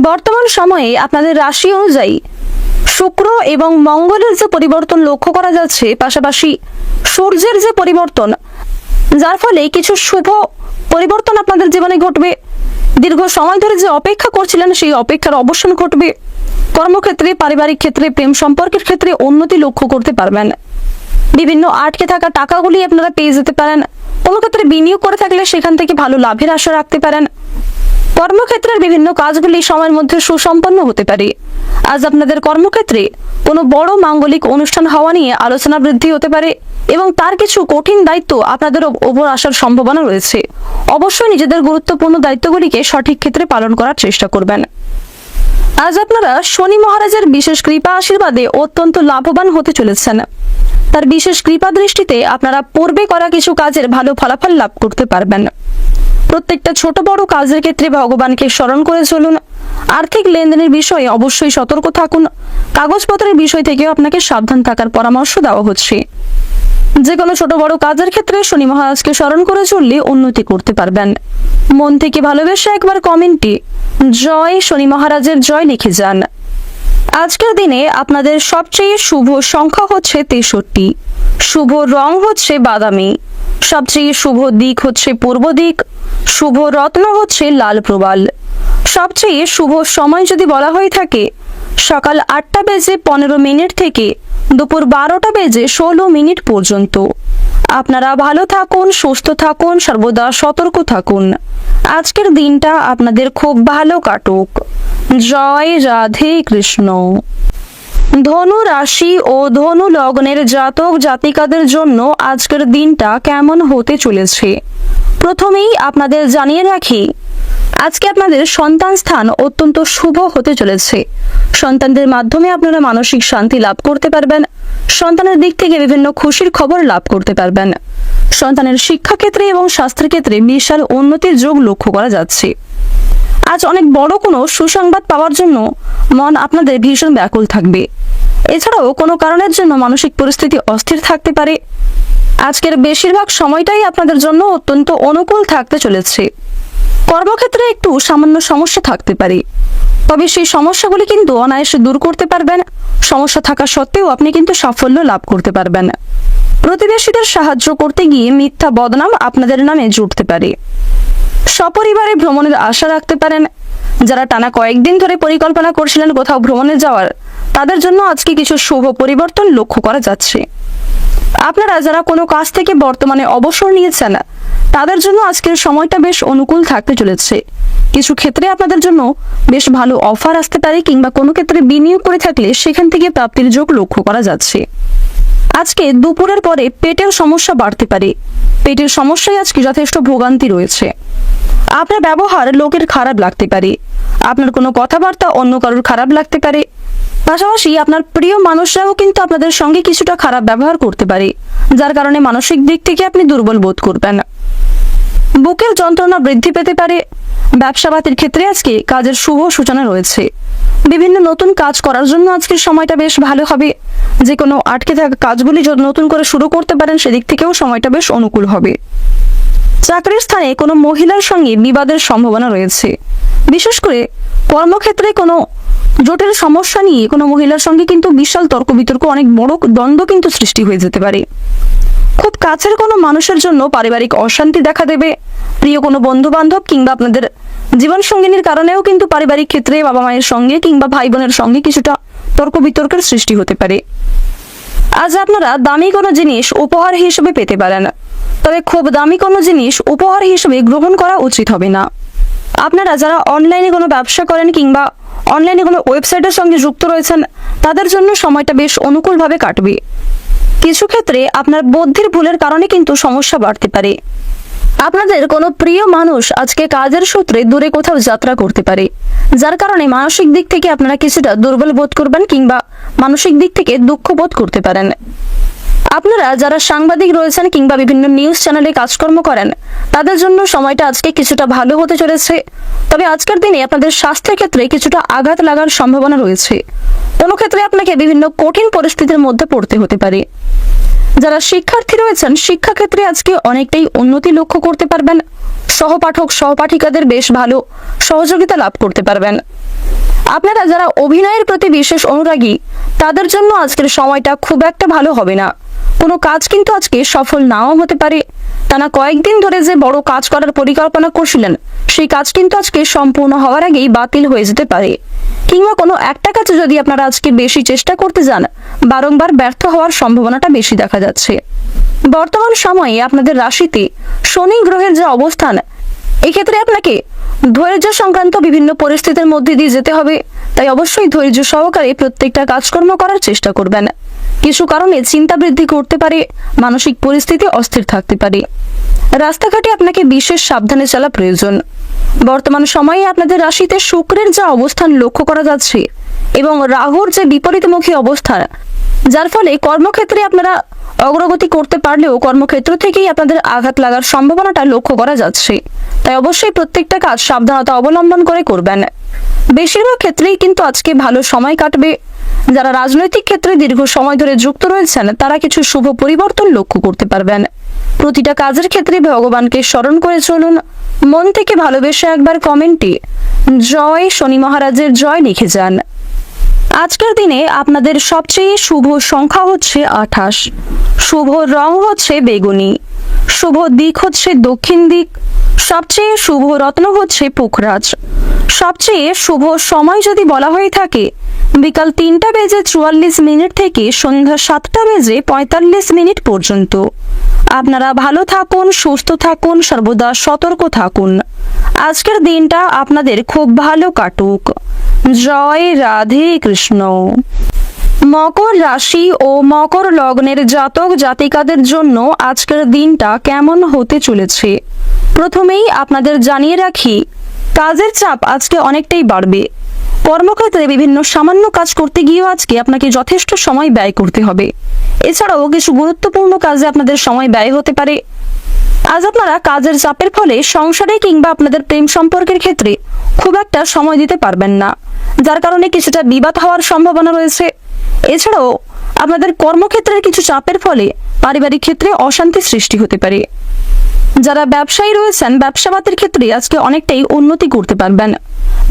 বর্তমান সময়ে আপনাদের রাশি অনুযায়ী শুক্র এবং মঙ্গলের যে পরিবর্তন লক্ষ্য করা যাচ্ছে, পাশাপাশি সূর্যের যে পরিবর্তন, যার ফলে কিছু শুভ পরিবর্তন আপনাদের জীবনে ঘটবে। দীর্ঘ সময় ধরে যে অপেক্ষা করছিলেন, সেই অপেক্ষার অবসান ঘটবে। কর্মক্ষেত্রে, পারিবারিক ক্ষেত্রে, প্রেম সম্পর্কের ক্ষেত্রে উন্নতি লক্ষ্য করতে পারবেন। বিভিন্ন আটকে থাকা টাকাগুলি আপনারা পেয়ে যেতে পারেন। কোনো ক্ষেত্রে বিনিয়োগ করে থাকলে সেখান থেকে ভালো লাভের আশা রাখতে পারেন। কর্মক্ষেত্রের বিভিন্ন কাজগুলি সময়ের মধ্যে সুসম্পন্ন হতে পারে। আজ আপনাদের কর্মক্ষেত্রে কোনো বড় মাঙ্গলিক অনুষ্ঠান হওয়া নিয়ে আলোচনা বৃদ্ধি হতে পারে এবং তার কিছু কঠিন দায়িত্ব আপনাদের ওপর আসার সম্ভাবনা রয়েছে। অবশ্যই নিজেদের গুরুত্বপূর্ণ দায়িত্বগুলিকে সঠিক ক্ষেত্রে পালন করার চেষ্টা করবেন। আজ আপনারা শনি মহারাজের বিশেষ কৃপা আশীর্বাদে অত্যন্ত লাভবান হতে চলেছেন। তার বিশেষ কৃপা দৃষ্টিতে আপনারা পূর্বে করা কিছু কাজের ভালো ফলাফল লাভ করতে পারবেন। প্রত্যেকটা ছোট বড় কাজের ক্ষেত্রে ভগবানকে স্মরণ করে চলুন। আর্থিক লেনদেনের বিষয়ে অবশ্যই সতর্ক থাকুন। কাগজপত্রের বিষয় থেকেও আপনাকে সাবধান থাকার পরামর্শ দেওয়া হচ্ছে। যে কোনো ছোট বড় কাজের ক্ষেত্রে শনি মহারাজকে স্মরণ করে চললে উন্নতি করতে পারবেন। মন থেকে ভালোবেসে একবার কমেন্টে জয় শনি মহারাজের জয় লিখে যান। আজকের দিনে আপনাদের সবচেয়ে শুভ সংখ্যা হচ্ছে 63, শুভ রং হচ্ছে বাদামি, সবচেয়ে শুভ দিক হচ্ছে পূর্ব দিক, শুভ রত্ন হচ্ছে লাল প্রবাল। সবচেয়ে শুভ সময় যদি বলা হয়ে থাকে, সকাল 8টা বেজে 15 মিনিট থেকে দুপুর 12টা বেজে 16 মিনিট পর্যন্ত। আপনারা ভালো থাকুন, সুস্থ থাকুন, সর্বদা সতর্ক থাকুন। আজকের দিনটা আপনাদের খুব ভালো কাটুক। জয় রাধে কৃষ্ণ। ধনু রাশি ও ধনু লগ্নের জাতক জাতিকাদের জন্য আজকের দিনটা কেমন হতে চলেছে, প্রথমেই আপনাদের জানিয়ে রাখি, আজকে আপনাদের সন্তান স্থান অত্যন্ত শুভ হতে চলেছে। সন্তানদের মাধ্যমে আপনারা মানসিক শান্তি লাভ করতে পারবেন। সন্তানের দিক থেকে বিভিন্ন খুশির খবর লাভ করতে পারবেন। সন্তানের শিক্ষাক্ষেত্রে এবং স্বাস্থ্যের ক্ষেত্রে বিশাল উন্নতির যোগ লক্ষ্য করা যাচ্ছে। আজ অনেক বড় কোনো সুসংবাদ পাওয়ার জন্য মন আপনাদের ভীষণ ব্যাকুল থাকবে। এছাড়াও কোনো কারণের জন্য মানসিক পরিস্থিতি অস্থির থাকতে পারে। আজকের বেশিরভাগ সময়টাই আপনাদের জন্য অত্যন্ত অনুকূল থাকতে চলেছে। কর্মক্ষেত্রে একটু সামান্য সমস্যা থাকতে পারে, তবে সেই সমস্যাগুলি কিন্তু অনায়াসে দূর করতে পারবেন। সমস্যা থাকা সত্ত্বেও আপনি কিন্তু সাফল্য লাভ করতে পারবেন। প্রতিবেশীদের সাহায্য করতে গিয়ে মিথ্যা বদনাম আপনাদের নামে জুটতে পারে। সপরিবারে ভ্রমণের আশা রাখতে পারেন। যারা টানা কয়েকদিন ধরে পরিকল্পনা করছিলেন কোথাও ভ্রমণে যাওয়ার, তাদের জন্য আজকে কিছু শুভ পরিবর্তন লক্ষ্য করা যাচ্ছে। আপনারা যারা কোনো কাজ থেকে বর্তমানে অবসর নিয়েছেন, তাদের জন্য আজকের সময়টা বেশ অনুকূল থাকতে চলেছে। কিছু ক্ষেত্রে আপনাদের জন্য বেশ ভালো অফার আসতে পারে, কিংবা কোনো ক্ষেত্রে বিনিয়োগ করে থাকলে সেখান থেকে প্রাপ্তির যোগ লক্ষ্য করা যাচ্ছে। আজকে দুপুরের পরে পেটের সমস্যা বাড়তে পারে। পেটের সমস্যায় আজকে যথেষ্ট ভোগান্তি রয়েছে। আপনার ব্যবহার লোকের খারাপ লাগতে পারে। আপনার কোনো কথাবার্তা অন্য কারোর খারাপ লাগতে পারে। পাশাপাশি আপনার প্রিয় মানুষরাও কিন্তু আপনাদের সঙ্গে কিছুটা খারাপ ব্যবহার করতে পারে, যার কারণে মানসিক দিক থেকে আপনি দুর্বল বোধ করবেন। বুকের যন্ত্রণা বৃদ্ধি পেতে পারে। ব্যবসাবাতির ক্ষেত্রে আজকে কাজের শুভ সূচনা রয়েছে। বিভিন্ন নতুন কাজ করার জন্য আজকের সময়টা বেশ ভালো হবে। যে কোনো আটকে থাকা কাজগুলি যদি নতুন করে শুরু করতে পারেন, সেদিক থেকেও সময়টা বেশ অনুকূল হবে। চাকরির স্থানে কোনো মহিলার সঙ্গে বিবাদের সম্ভাবনা রয়েছে। বিশেষ করে কর্মক্ষেত্রে কোনো জটিল সমস্যা নিয়ে কোনো মহিলার সঙ্গে কিন্তু বিশাল তর্ক বিতর্ক, অনেক বড় দ্বন্দ্ব কিন্তু সৃষ্টি হয়ে যেতে পারে। খুব কাছের কোনো মানুষের জন্য পারিবারিক অশান্তি দেখা দেবে। প্রিয় কোনো বন্ধু বান্ধব কিংবা আপনাদের জীবন সঙ্গিনীর কারণেও কিন্তু পারিবারিক ক্ষেত্রে বাবা মায়ের সঙ্গে কিংবা ভাই বোনের সঙ্গে কিছুটা তর্ক বিতর্কের সৃষ্টি হতে পারে। আজ আপনারা দামি কোনো জিনিস উপহার হিসেবে পেতে পারেন, তবে খুব দামি কোনো জিনিস উপহার হিসেবে গ্রহণ করা উচিত হবে না। আপনারা যারা অনলাইনে কোনো ব্যবসা করেন কিংবা অনলাইনে কোনো ওয়েবসাইটের সঙ্গে যুক্ত রয়েছেন, তাদের জন্য সময়টা বেশ অনুকূলভাবে কাটবে। কিছু ক্ষেত্রে আপনার বুদ্ধির ভুলের কারণে কিন্তু সমস্যা বাড়তে পারে। আপনাদের কোনো প্রিয় মানুষ আজকে কাজের সূত্রে দূরে কোথাও যাত্রা করতে পারে, যার কারণে মানসিক দিক থেকে আপনারা কিছুটা দুর্বল বোধ করবেন কিংবা মানসিক দিক থেকে দুঃখ বোধ করতে পারেন। আপনারা যারা সাংবাদিক রয়েছেন কিংবা বিভিন্ন নিউজ চ্যানেলে কাজকর্ম করেন, তাদের জন্য সময়টা আজকে কিছুটা ভালো হতে চলেছে। তবে আজকের দিনে আপনাদের স্বাস্থ্যের ক্ষেত্রে কিছুটা আঘাত লাগার সম্ভাবনা রয়েছে। কোনো ক্ষেত্রে আপনাকে বিভিন্ন কঠিন পরিস্থিতির মধ্যে পড়তে হতে পারে। যারা শিক্ষার্থী রয়েছেন, শিক্ষাক্ষেত্রে আজকে অনেকটাই উন্নতি লক্ষ্য করতে পারবেন। সহপাঠক সহপাঠিকাদের বেশ ভালো সহযোগিতা লাভ করতে পারবেন। আপনারা যারা অভিনয়ের প্রতি বিশেষ অনুরাগী, তাদের জন্য আজকের সময়টা খুব একটা ভালো হবে না। কোনো কাজ কিন্তু আজকে সফল নাও হতে পারে। টানা কয়েকদিন ধরে যে বড় কাজ করার পরিকল্পনা করছিলেন, সেই কাজ কিন্তু আজকে সম্পূর্ণ হওয়ার আগেই বাতিল হয়ে যেতে পারে। কিংবা কোনো একটা কাজে যদি আপনারা আজকে বেশি চেষ্টা করতে যান, বারংবার ব্যর্থ হওয়ার সম্ভাবনাটা বেশি দেখা যাচ্ছে। বর্তমান সময়ে আপনাদের রাশিতে শনি গ্রহের যে অবস্থান, এক্ষেত্রে আপনাকে ধৈর্য সংক্রান্ত বিভিন্ন পরিস্থিতির মধ্যে দিয়ে যেতে হবে। তাই অবশ্যই ধৈর্য সহকারে প্রত্যেকটা কাজকর্ম করার চেষ্টা করবেন। কিছু কারণে চিন্তা বৃদ্ধি করতে পারে, মানসিক পরিস্থিতি অস্থির থাকতে পারে। রাস্তাঘাটে আপনাকে বিশেষ সাবধানে চলা প্রয়োজন। বর্তমান সময়ে আপনাদের রাশিতে শুক্রের যা অবস্থান লক্ষ্য করা যাচ্ছে এবং রাহুর যে বিপরীতমুখী অবস্থান, যার ফলে কর্মক্ষেত্রে আপনারা অগ্রগতি করতে পারলেও কর্মক্ষেত্র থেকেই আপনাদের আঘাত লাগার সম্ভাবনাটা লক্ষ্য করা যাচ্ছে। তাই অবশ্যই প্রত্যেকটা কাজ সাবধানতা অবলম্বন করে করবেন। বেশিরভাগ ক্ষেত্রেই কিন্তু আজকে ভালো সময় কাটবে। যারা রাজনৈতিক ক্ষেত্রে দীর্ঘ সময় ধরে যুক্ত রয়েছেন, তারা কিছু শুভ পরিবর্তন লক্ষ্য করতে পারবেন। প্রতিটা কাজের ক্ষেত্রে ভগবানকে স্মরণ করে চলুন। মন থেকে ভালোবেসে একবার কমেন্টে জয় শনি মহারাজের জয় লিখে যান। আজকের দিনে আপনাদের সবচেয়ে শুভ সংখ্যা হচ্ছে 28, শুভ রং হচ্ছে বেগুনি, শুভ দিক হচ্ছে দক্ষিণ দিক, সবচেয়ে শুভ রত্ন হচ্ছে পুখরাজ। সবচেয়ে শুভ সময় যদি বলা হয়ে থাকে, বিকাল 3:44 থেকে সন্ধ্যা 7:45 পর্যন্ত। আপনারা ভালো থাকুন, সুস্থ থাকুন, সর্বদা সতর্ক থাকুন। আজকের দিনটা আপনাদের খুব ভালো কাটুক। জয় রাধে কৃষ্ণ। মকর রাশি ও মকর লগ্নের জাতক জাতিকাদের জন্য আজকের দিনটা কেমন হতে চলেছে, প্রথমেই আপনাদের জানিয়ে রাখি, কাজের চাপ আজকে অনেকটাই বাড়বে। কর্মক্ষেত্রে বিভিন্ন সামান্য কাজ করতে গিয়েও আজকে আপনাকে যথেষ্ট সময় ব্যয় করতে হবে। এছাড়াও কিছু গুরুত্বপূর্ণ কাজে আপনাদের সময় ব্যয় হতে পারে। আজ আপনারা কাজের চাপের ফলে সংসারে কিংবা আপনাদের প্রেম সম্পর্কের ক্ষেত্রে খুব একটা সময় দিতে পারবেন না, যার কারণে কিছুটা বিবাদ হওয়ার সম্ভাবনা রয়েছে। এছাড়াও আপনাদের কর্মক্ষেত্রের কিছু চাপের ফলে পারিবারিক ক্ষেত্রে অশান্তি সৃষ্টি হতে পারে। যারা ব্যবসায়ী রয়েছেন, ব্যবসাবাতের ক্ষেত্রে আজকে অনেকটাই উন্নতি করতে পারবেন।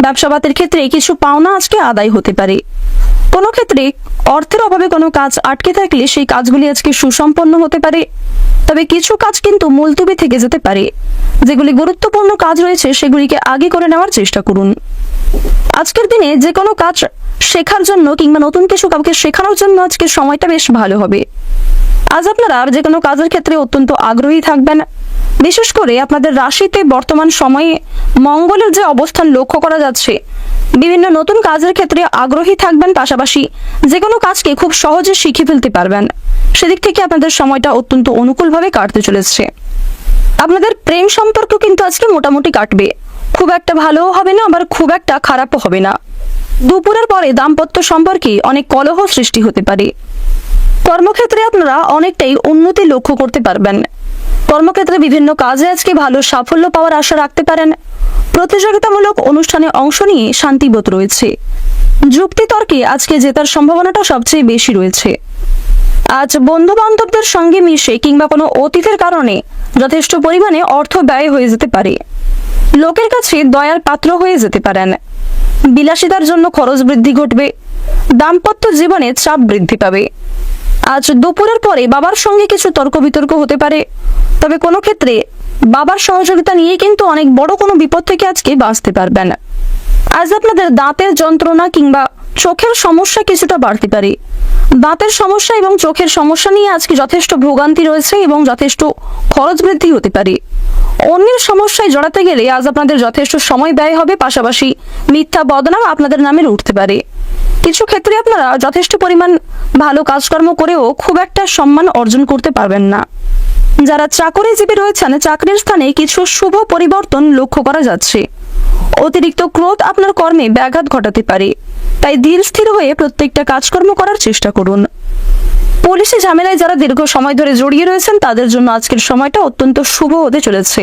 ব্যবসাবাতের ক্ষেত্রে কিছু পাওনা আজকে আদায় হতে পারে। কোনো ক্ষেত্রে অর্থের অভাবে কোনো কাজ আটকে থাকলে সেই কাজগুলি আজকে সুসম্পন্ন হতে পারে। তবে কিছু কাজ কিন্তু মুলতবি থেকে যেতে পারে। যেগুলি গুরুত্বপূর্ণ কাজ রয়েছে, সেগুলিকে আগে করে নেওয়ার চেষ্টা করুন। আজকের দিনে যে কোনো কাজ শেখার জন্য কিংবা নতুন কিছু কাউকে শেখানোর জন্য আজকে সময়টা বেশ ভালো হবে। আজ আপনারা যে কোনো কাজের ক্ষেত্রে অত্যন্ত আগ্রহী থাকবেন। বিশেষ করে আপনাদের রাশিতে বর্তমান সময়ে মঙ্গলের যে অবস্থান লক্ষ্য করা যাচ্ছে, বিভিন্ন নতুন কাজের ক্ষেত্রে আগ্রহী থাকবেন। পাশাপাশি যে কোনো কাজকে খুব সহজে শিখে ফেলতে পারবেন। সেদিক থেকে আপনাদের সময়টা অত্যন্ত অনুকূলভাবে কাটতে চলেছে। আপনাদের প্রেম সম্পর্ক কিন্তু আজকে মোটামুটি কাটবে। খুব একটা ভালোও হবে না, আবার খুব একটা খারাপও হবে না। দুপুরের পরে দাম্পত্য সম্পর্কে অনেক কলহ সৃষ্টি হতে পারে। কর্মক্ষেত্রে আপনারা অনেকটাই উন্নতি লক্ষ্য করতে পারবেন। কর্মক্ষেত্রে বিভিন্ন কাজে আজকে ভালো সাফল্য পাওয়ার আশা রাখতে পারেন। প্রতিযোগিতামূলক অনুষ্ঠানে অংশ নিয়ে শান্তিবোধ রয়েছে। যুক্তিতর্কে আজকে জেতার সম্ভাবনাটা সবচেয়ে বেশি রয়েছে। আজ বন্ধু বান্ধবদের সঙ্গে মিশে কিংবা কোনো অতিথির কারণে যথেষ্ট পরিমাণে অর্থ ব্যয় হয়ে যেতে পারে। লোকের কাছে দয়ার পাত্র হয়ে যেতে পারেন। বিলাসিতার জন্য খরচ বৃদ্ধি ঘটবে। দাম্পত্য জীবনে চাপ বৃদ্ধি পাবে। আজ দুপুরের পরে বাবার সঙ্গে কিছু তর্ক বিতর্ক হতে পারে, তবে কোনো ক্ষেত্রে বাবার সহযোগিতা নিয়ে কিন্তু অনেক বড় কোনো বিপদ থেকে আজকে বাঁচতে পারবেন। আজ আপনাদের দাঁতের যন্ত্রণা কিংবা চোখের সমস্যা কিছুটা বাড়তে পারে। দাঁতের সমস্যা এবং চোখের সমস্যা নিয়ে আজকে যথেষ্ট ভোগান্তি রয়েছে এবং যথেষ্ট খরচ বৃদ্ধি হতে পারে। অন্যের সমস্যায় জড়াতে গেলে আজ আপনাদের যথেষ্ট সময় ব্যয় হবে, পাশাপাশি মিথ্যা বদনাম আপনাদের নামে উঠতে পারে। কিছু ক্ষেত্রে আপনারা যথেষ্ট পরিমাণ ভালো কাজকর্ম করেও খুব একটা সম্মান অর্জন করতে পারবেন না। যারা চাকরিজীবী রয়েছেন, চাকরির স্থানে কিছু শুভ পরিবর্তন লক্ষ্য করা যাচ্ছে। অতিরিক্ত ক্রোধ আপনার কর্মে ব্যাঘাত ঘটাতে পারে, তাই ধীর স্থির হয়ে প্রত্যেকটা কাজকর্ম করার চেষ্টা করুন। পুলিশি ঝামেলায় যারা দীর্ঘ সময় ধরে জড়িয়ে রয়েছেন তাদের জন্য আজকের সময়টা অত্যন্ত শুভ হতে চলেছে।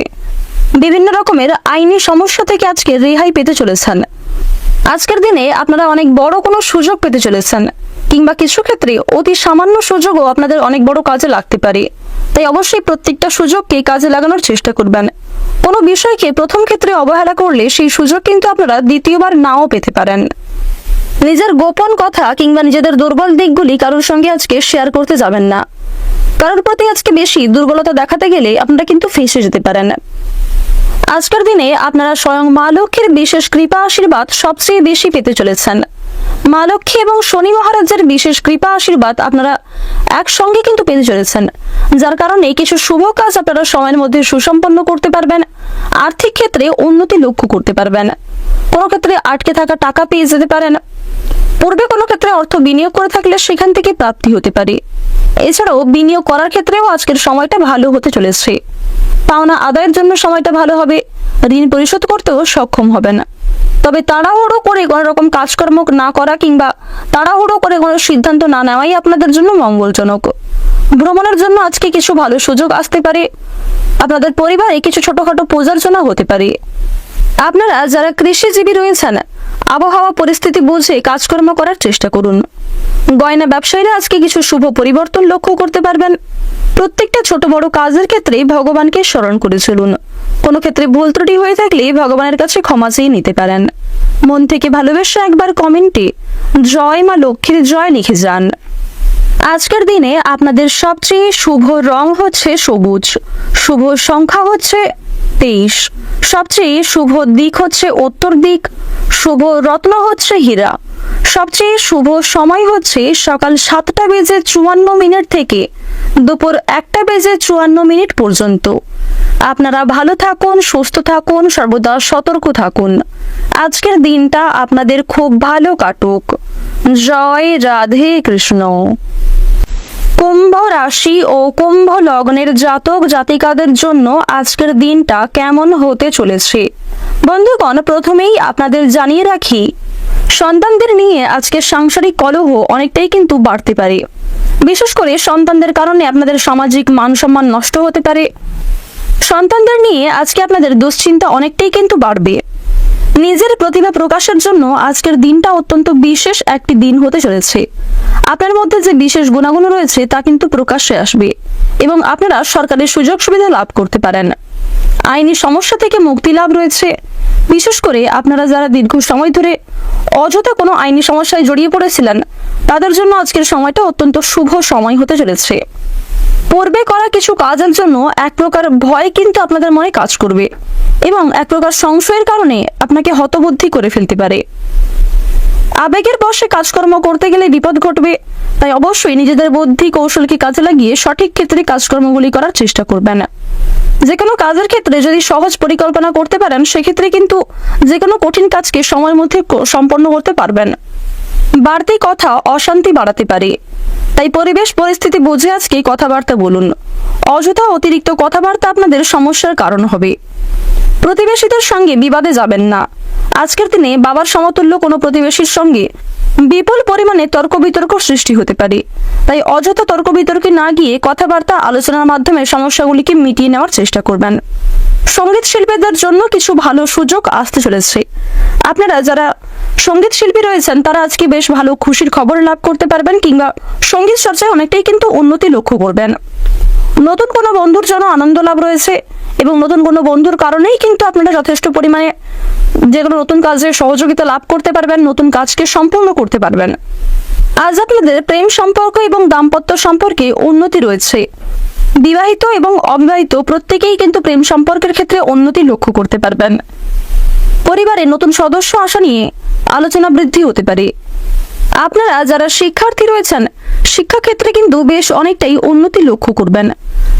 বিভিন্ন রকমের আইনি সমস্যা থেকে আজকে রেহাই পেতে চলেছেন। আজকের দিনে আপনারা অনেক বড় কোনো সুযোগ পেতে চলেছেন, কিংবা কিছু ক্ষেত্রে অতি সামান্য সুযোগও আপনাদের অনেক বড় কাজে লাগতে পারে। তাই অবশ্যই প্রত্যেকটা সুযোগকে কাজে লাগানোর চেষ্টা করবেন। কোনো বিষয়কে প্রথম ক্ষেত্রে অবহেলা করলে সেই সুযোগ কিন্তু আপনারা দ্বিতীয়বার নাও পেতে পারেন। নিজের গোপন কথা কিংবা নিজেদের দুর্বল দিকগুলি কারোর সঙ্গে আজকে শেয়ার করতে যাবেন না। কারোর প্রতি আজকে বেশি দুর্বলতা দেখাতে গেলে আপনারা কিন্তু ফেঁসে যেতে পারেন। আজকের দিনে আপনারা স্বয়ং মা লক্ষ্মীর বিশেষ কৃপা আশীর্বাদ সবচেয়ে বেশি পেতে চলেছেন। মা লক্ষ্মী এবং শনি মহারাজের বিশেষ কৃপা আশীর্বাদ আপনারা একসঙ্গে কিন্তু পেতে চলেছেন, যার কারণে কিছু শুভ কাজ আপনারা সময়ের মধ্যে সুসম্পন্ন করতে পারবেন। আর্থিক ক্ষেত্রে উন্নতি লক্ষ্য করতে পারবেন। কোনো ক্ষেত্রে আটকে থাকা টাকা পেয়ে যেতে পারেন। পূর্বে কোনো ক্ষেত্রে অর্থ বিনিয়োগ করে থাকলে সেখান থেকে প্রাপ্তি হতে পারে। এছাড়াও বিনিয়োগ করার ক্ষেত্রেও আজকের সময়টা ভালো হতে চলেছে। পাওনা আদায়ের জন্য সময়টা ভালো হবে। ঋণ পরিশোধ করতেও সক্ষম হবেন। তবে তাড়াহুড়ো করে কোনো রকম কাজকর্ম না করা কিংবা তাড়াহুড়ো করে কোনো সিদ্ধান্ত না নেওয়াই আপনাদের জন্য মঙ্গলজনক। ভ্রমণের জন্য আজকে কিছু ভালো সুযোগ আসতে পারে। আপনাদের পরিবারে কিছু ছোটখাটো পূজার্চনা হতে পারে। আপনারা যারা কৃষিজীবী রয়েছেন, আবহাওয়া পরিস্থিতি বুঝে কাজকর্ম করার চেষ্টা করুন। গয়না ব্যবসায়ীরা আজকে কিছু শুভ পরিবর্তন লক্ষ্য করতে পারবেন। প্রত্যেকটা ছোট বড় কাজের ক্ষেত্রে ভগবানকে স্মরণ করে চলুন। কোনো ক্ষেত্রে ভুল ত্রুটি হয়ে থাকলে ভগবানের কাছে ক্ষমা চেয়ে নিতে পারেন। মন থেকে ভালোবেসে একবার কমেন্টে জয় মা লক্ষ্মীর জয় লিখে যান। আজকের দিনে আপনাদের সবচেয়ে শুভ রং হচ্ছে সবুজ, শুভ সংখ্যা হচ্ছে 23, সবচেয়ে শুভ দিক হচ্ছে উত্তর দিক, শুভ রত্ন হচ্ছে হীরা, সবচেয়ে শুভ সময় হচ্ছে সকাল 7:54 থেকে দুপুর 1:54 পর্যন্ত। আপনারা ভালো থাকুন, সুস্থ থাকুন, সর্বদা সতর্ক থাকুন। আজকের দিনটা আপনাদের খুব ভালো কাটুক। জয় রাধে কৃষ্ণ। কুম্ভ রাশি ও কুম্ভ লগ্নের জাতক জাতিকাদের জন্য আজকের দিনটা কেমন হতে চলেছে? বন্ধুগণ, প্রথমেই আপনাদের জানিয়ে রাখি, সন্তানদের নিয়ে আজকে সাংসারিক কলহ অনেকটাই কিন্তু বাড়তে পারে। বিশেষ করে সন্তানদের কারণে আপনাদের সামাজিক মান সম্মান নষ্ট হতে পারে। সন্তানদের নিয়ে আজকে আপনাদের দুশ্চিন্তা অনেকটাই কিন্তু বাড়বে। নিজের প্রতিভা প্রকাশের জন্য আজকের দিনটা অত্যন্ত বিশেষ একটি দিন হতে চলেছে। আপনার মধ্যে যে বিশেষ গুণাগুণ রয়েছে তা কিন্তু প্রকাশ্যে আসবে এবং আপনারা সরকারি সুযোগ সুবিধা লাভ করতে পারেন। আইনি সমস্যা থেকে মুক্তি লাভ রয়েছে। বিশেষ করে আপনারা যারা দীর্ঘ সময় ধরে অযথা কোনো আইনি সমস্যায় জড়িয়ে পড়েছিলেন তাদের জন্য আজকের সময়টা অত্যন্ত শুভ সময় হতে চলেছে। পূর্বে করা কিছু কাজের জন্য এক প্রকার ভয় কিন্তু আপনাদের মনে কাজ করবে এবং এক প্রকার সংশয়ের কারণে আপনাকে হতবুদ্ধি করে ফেলতে পারে। আবেগের বশে কাজকর্ম করতে গেলে বিপদ ঘটবে, তাই অবশ্যই নিজেদের বুদ্ধি কৌশলকে কাজে লাগিয়ে সঠিক ক্ষেত্রে কাজকর্মগুলি করার চেষ্টা করবেন। যে কোনো কাজের ক্ষেত্রে যদি সহজ পরিকল্পনা করতে পারেন সেক্ষেত্রে কিন্তু যে কোনো কঠিন কাজকে সময়ের মধ্যে সম্পন্ন করতে পারবেন। বাড়তি কথা অশান্তি বাড়াতে পারে, তাই পরিবেশ পরিস্থিতি বুঝে আজকে কথাবার্তা বলুন। অযথা অতিরিক্ত কথাবার্তা আপনাদের সমস্যার কারণ হবে। প্রতিবেশীদের সঙ্গে বিবাদে যাবেন না। আজকের দিনে বাবার সমতুল্য কোনো প্রতিবেশীর সঙ্গে বিপুল পরিমাণে তর্ক বিতর্ক সৃষ্টি হতে পারে, তাই অযথা তর্ক বিতর্কে না গিয়ে কথাবার্তা আলোচনার মাধ্যমে সমস্যাগুলিকে মিটিয়ে নেওয়ার চেষ্টা করবেন। সঙ্গীত শিল্পীদের জন্য কিছু ভালো সুযোগ আসতে চলেছে। আপনারা যারা সঙ্গীত শিল্পী রয়েছেন তারা আজকে বেশ ভালো খুশির খবর লাভ করতে পারবেন কিংবা সঙ্গীত চর্চায় অনেকটাই কিন্তু উন্নতি লক্ষ্য করবেন। নতুন কোনো বন্ধুর জন্য আনন্দ লাভ রয়েছে এবং নতুন কোনো বন্ধুর কারণেই কিন্তু আপনারা যথেষ্ট পরিমাণে যে কোনো নতুন কাজে সহযোগিতা লাভ করতে পারবেন, নতুন কাজকে সম্পূর্ণ করতে পারবেন। আজ আপনাদের প্রেম সম্পর্ক এবং দাম্পত্য সম্পর্কে উন্নতি রয়েছে। বিবাহিত এবং অবিবাহিত প্রত্যেকেই কিন্তু প্রেম সম্পর্কের ক্ষেত্রে উন্নতি লক্ষ্য করতে পারবেন। পরিবারে নতুন সদস্য আসা নিয়ে আলোচনা বৃদ্ধি হতে পারে। আপনারা যারা শিক্ষার্থী রয়েছেন, শিক্ষাক্ষেত্রে কিন্তু বেশ অনেকটাই উন্নতি লক্ষ্য করবেন।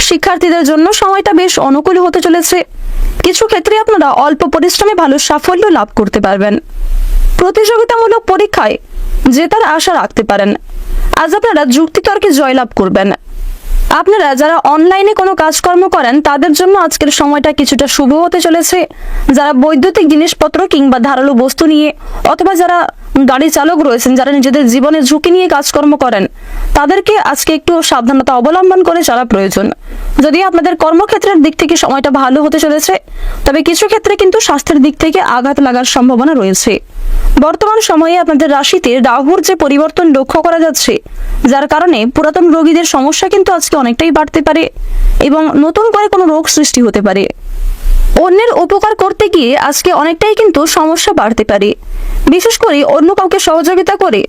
শিক্ষার্থীদের জন্য সময়টা বেশ অনুকূল হতে চলেছে। কিছু ক্ষেত্রে আপনারা অল্প পরিশ্রমে ভালো সাফল্য লাভ করতে পারবেন। প্রতিযোগিতামূলক পরীক্ষায় জেতার আশা রাখতে পারেন। আজ আপনারা যুক্তিতর্কে জয়লাভ করবেন। আপনারা যারা অনলাইনে কোনো কাজকর্ম করেন তাদের জন্য আজকের সময়টা কিছুটা শুভ হতে চলেছে। যারা বৈদ্যুতিক জিনিসপত্র কিংবা ধারালো বস্তু নিয়ে অথবা যারা গাড়ি চালক রয়েছেন, যারা নিজেদের জীবনে ঝুঁকি নিয়ে কাজকর্ম করেন, তাদেরকে আজকে একটু সাবধানতা অবলম্বন করে চলা প্রয়োজন। যদি আপনাদের কর্মক্ষেত্রের দিক থেকে সময়টা ভালো হতে চলেছে, তবে কিছু ক্ষেত্রে কিন্তু স্বাস্থ্যের দিক থেকে আঘাত লাগার সম্ভাবনা রয়েছে। বর্তমান সময়ে আপনাদের রাশিতে রাহুর যে পরিবর্তন লক্ষ্য করা যাচ্ছে, যার কারণে পুরাতন রোগীদের সমস্যা কিন্তু আজকে অনেকটাই বাড়তে পারে এবং নতুন করে কোনো রোগ সৃষ্টি হতে পারে। অন্যের উপকার করতে গিয়ে আজকে অনেকটাই কিন্তু সমস্যা বাড়তে পারে। বিশেষ করে অন্য কাউকে সহযোগিতা করে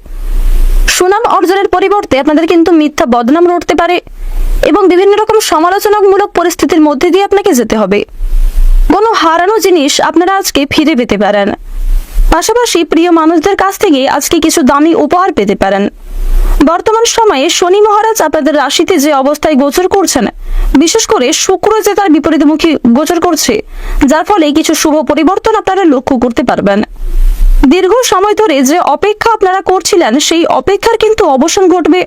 সুনাম অর্জনের পরিবর্তে আপনাদের কিন্তু মিথ্যা বদনাম রটতে পারে এবং বিভিন্ন রকম সমালোচনামূলক পরিস্থিতির মধ্যে দিয়ে আপনাকে যেতে হবে। কোনো হারানো জিনিস আপনারা আজকে ফিরে পেতে পারেন। পাশাপাশি প্রিয় মানুষদের কাছ থেকে আজকে কিছু দামি উপহার পেতে পারেন। বর্তমান সময়ে শনি মহারাজ আপনাদের রাশিতে যে অবস্থায় গোচর করছেন, বিশেষ করে শুক্র যে তার বিপরীতমুখী গোচর করছে, যার ফলে কিছু শুভ পরিবর্তন আপনারা লক্ষ্য করতে পারবেন। দীর্ঘ সময় ধরে যে অপেক্ষা আপনারা করছিলেন, সেই অপেক্ষার কিন্তু অবসান ঘটবে।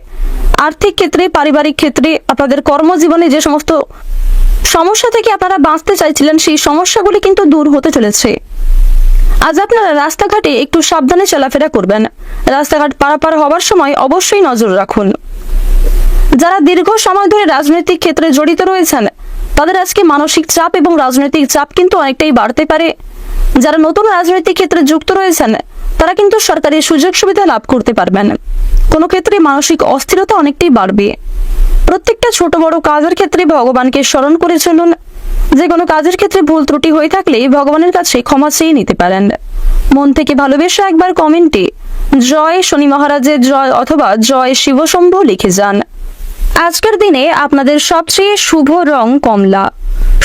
আর্থিক ক্ষেত্রে, পারিবারিক ক্ষেত্রে, আপনাদের কর্মজীবনে যে সমস্ত সমস্যা থেকে আপনারা বাঁচতে চাইছিলেন, সেই সমস্যাগুলি কিন্তু দূর হতে চলেছে। আজ আপনারা রাস্তাঘাটে একটু সাবধানে চলাফেরা করবেন। রাস্তাঘাট পারাপার হওয়ার সময় অবশ্যই নজর রাখুন। যারা দীর্ঘ সময় ধরে রাজনৈতিক ক্ষেত্রে জড়িত রয়েছেন, তাদের আজকে মানসিক চাপ এবং রাজনৈতিক চাপ কিন্তু অনেকটাই বাড়তে পারে। যারা নতুন রাজনৈতিক ক্ষেত্রে যুক্ত রয়েছেন, তারা কিন্তু সরকারি সুযোগ সুবিধা লাভ করতে পারবেন। কোনো ক্ষেত্রে মানসিক অস্থিরতা অনেকটাই বাড়বে। প্রত্যেকটা ছোট বড় কাজের ক্ষেত্রে ভগবানকে স্মরণ করে চলুন। যে কোনো কাজের ক্ষেত্রে ভুল ত্রুটি হয়ে থাকলে ভগবানের কাছে ক্ষমা চেয়ে নিতে পারেন। মন থেকে ভালোবেসে একবার কমেন্টে জয় শনি মহারাজের জয় অথবা জয় শিবশম্ভু লিখে যান। আজকের দিনে আপনাদের সবচেয়ে শুভ রং কমলা,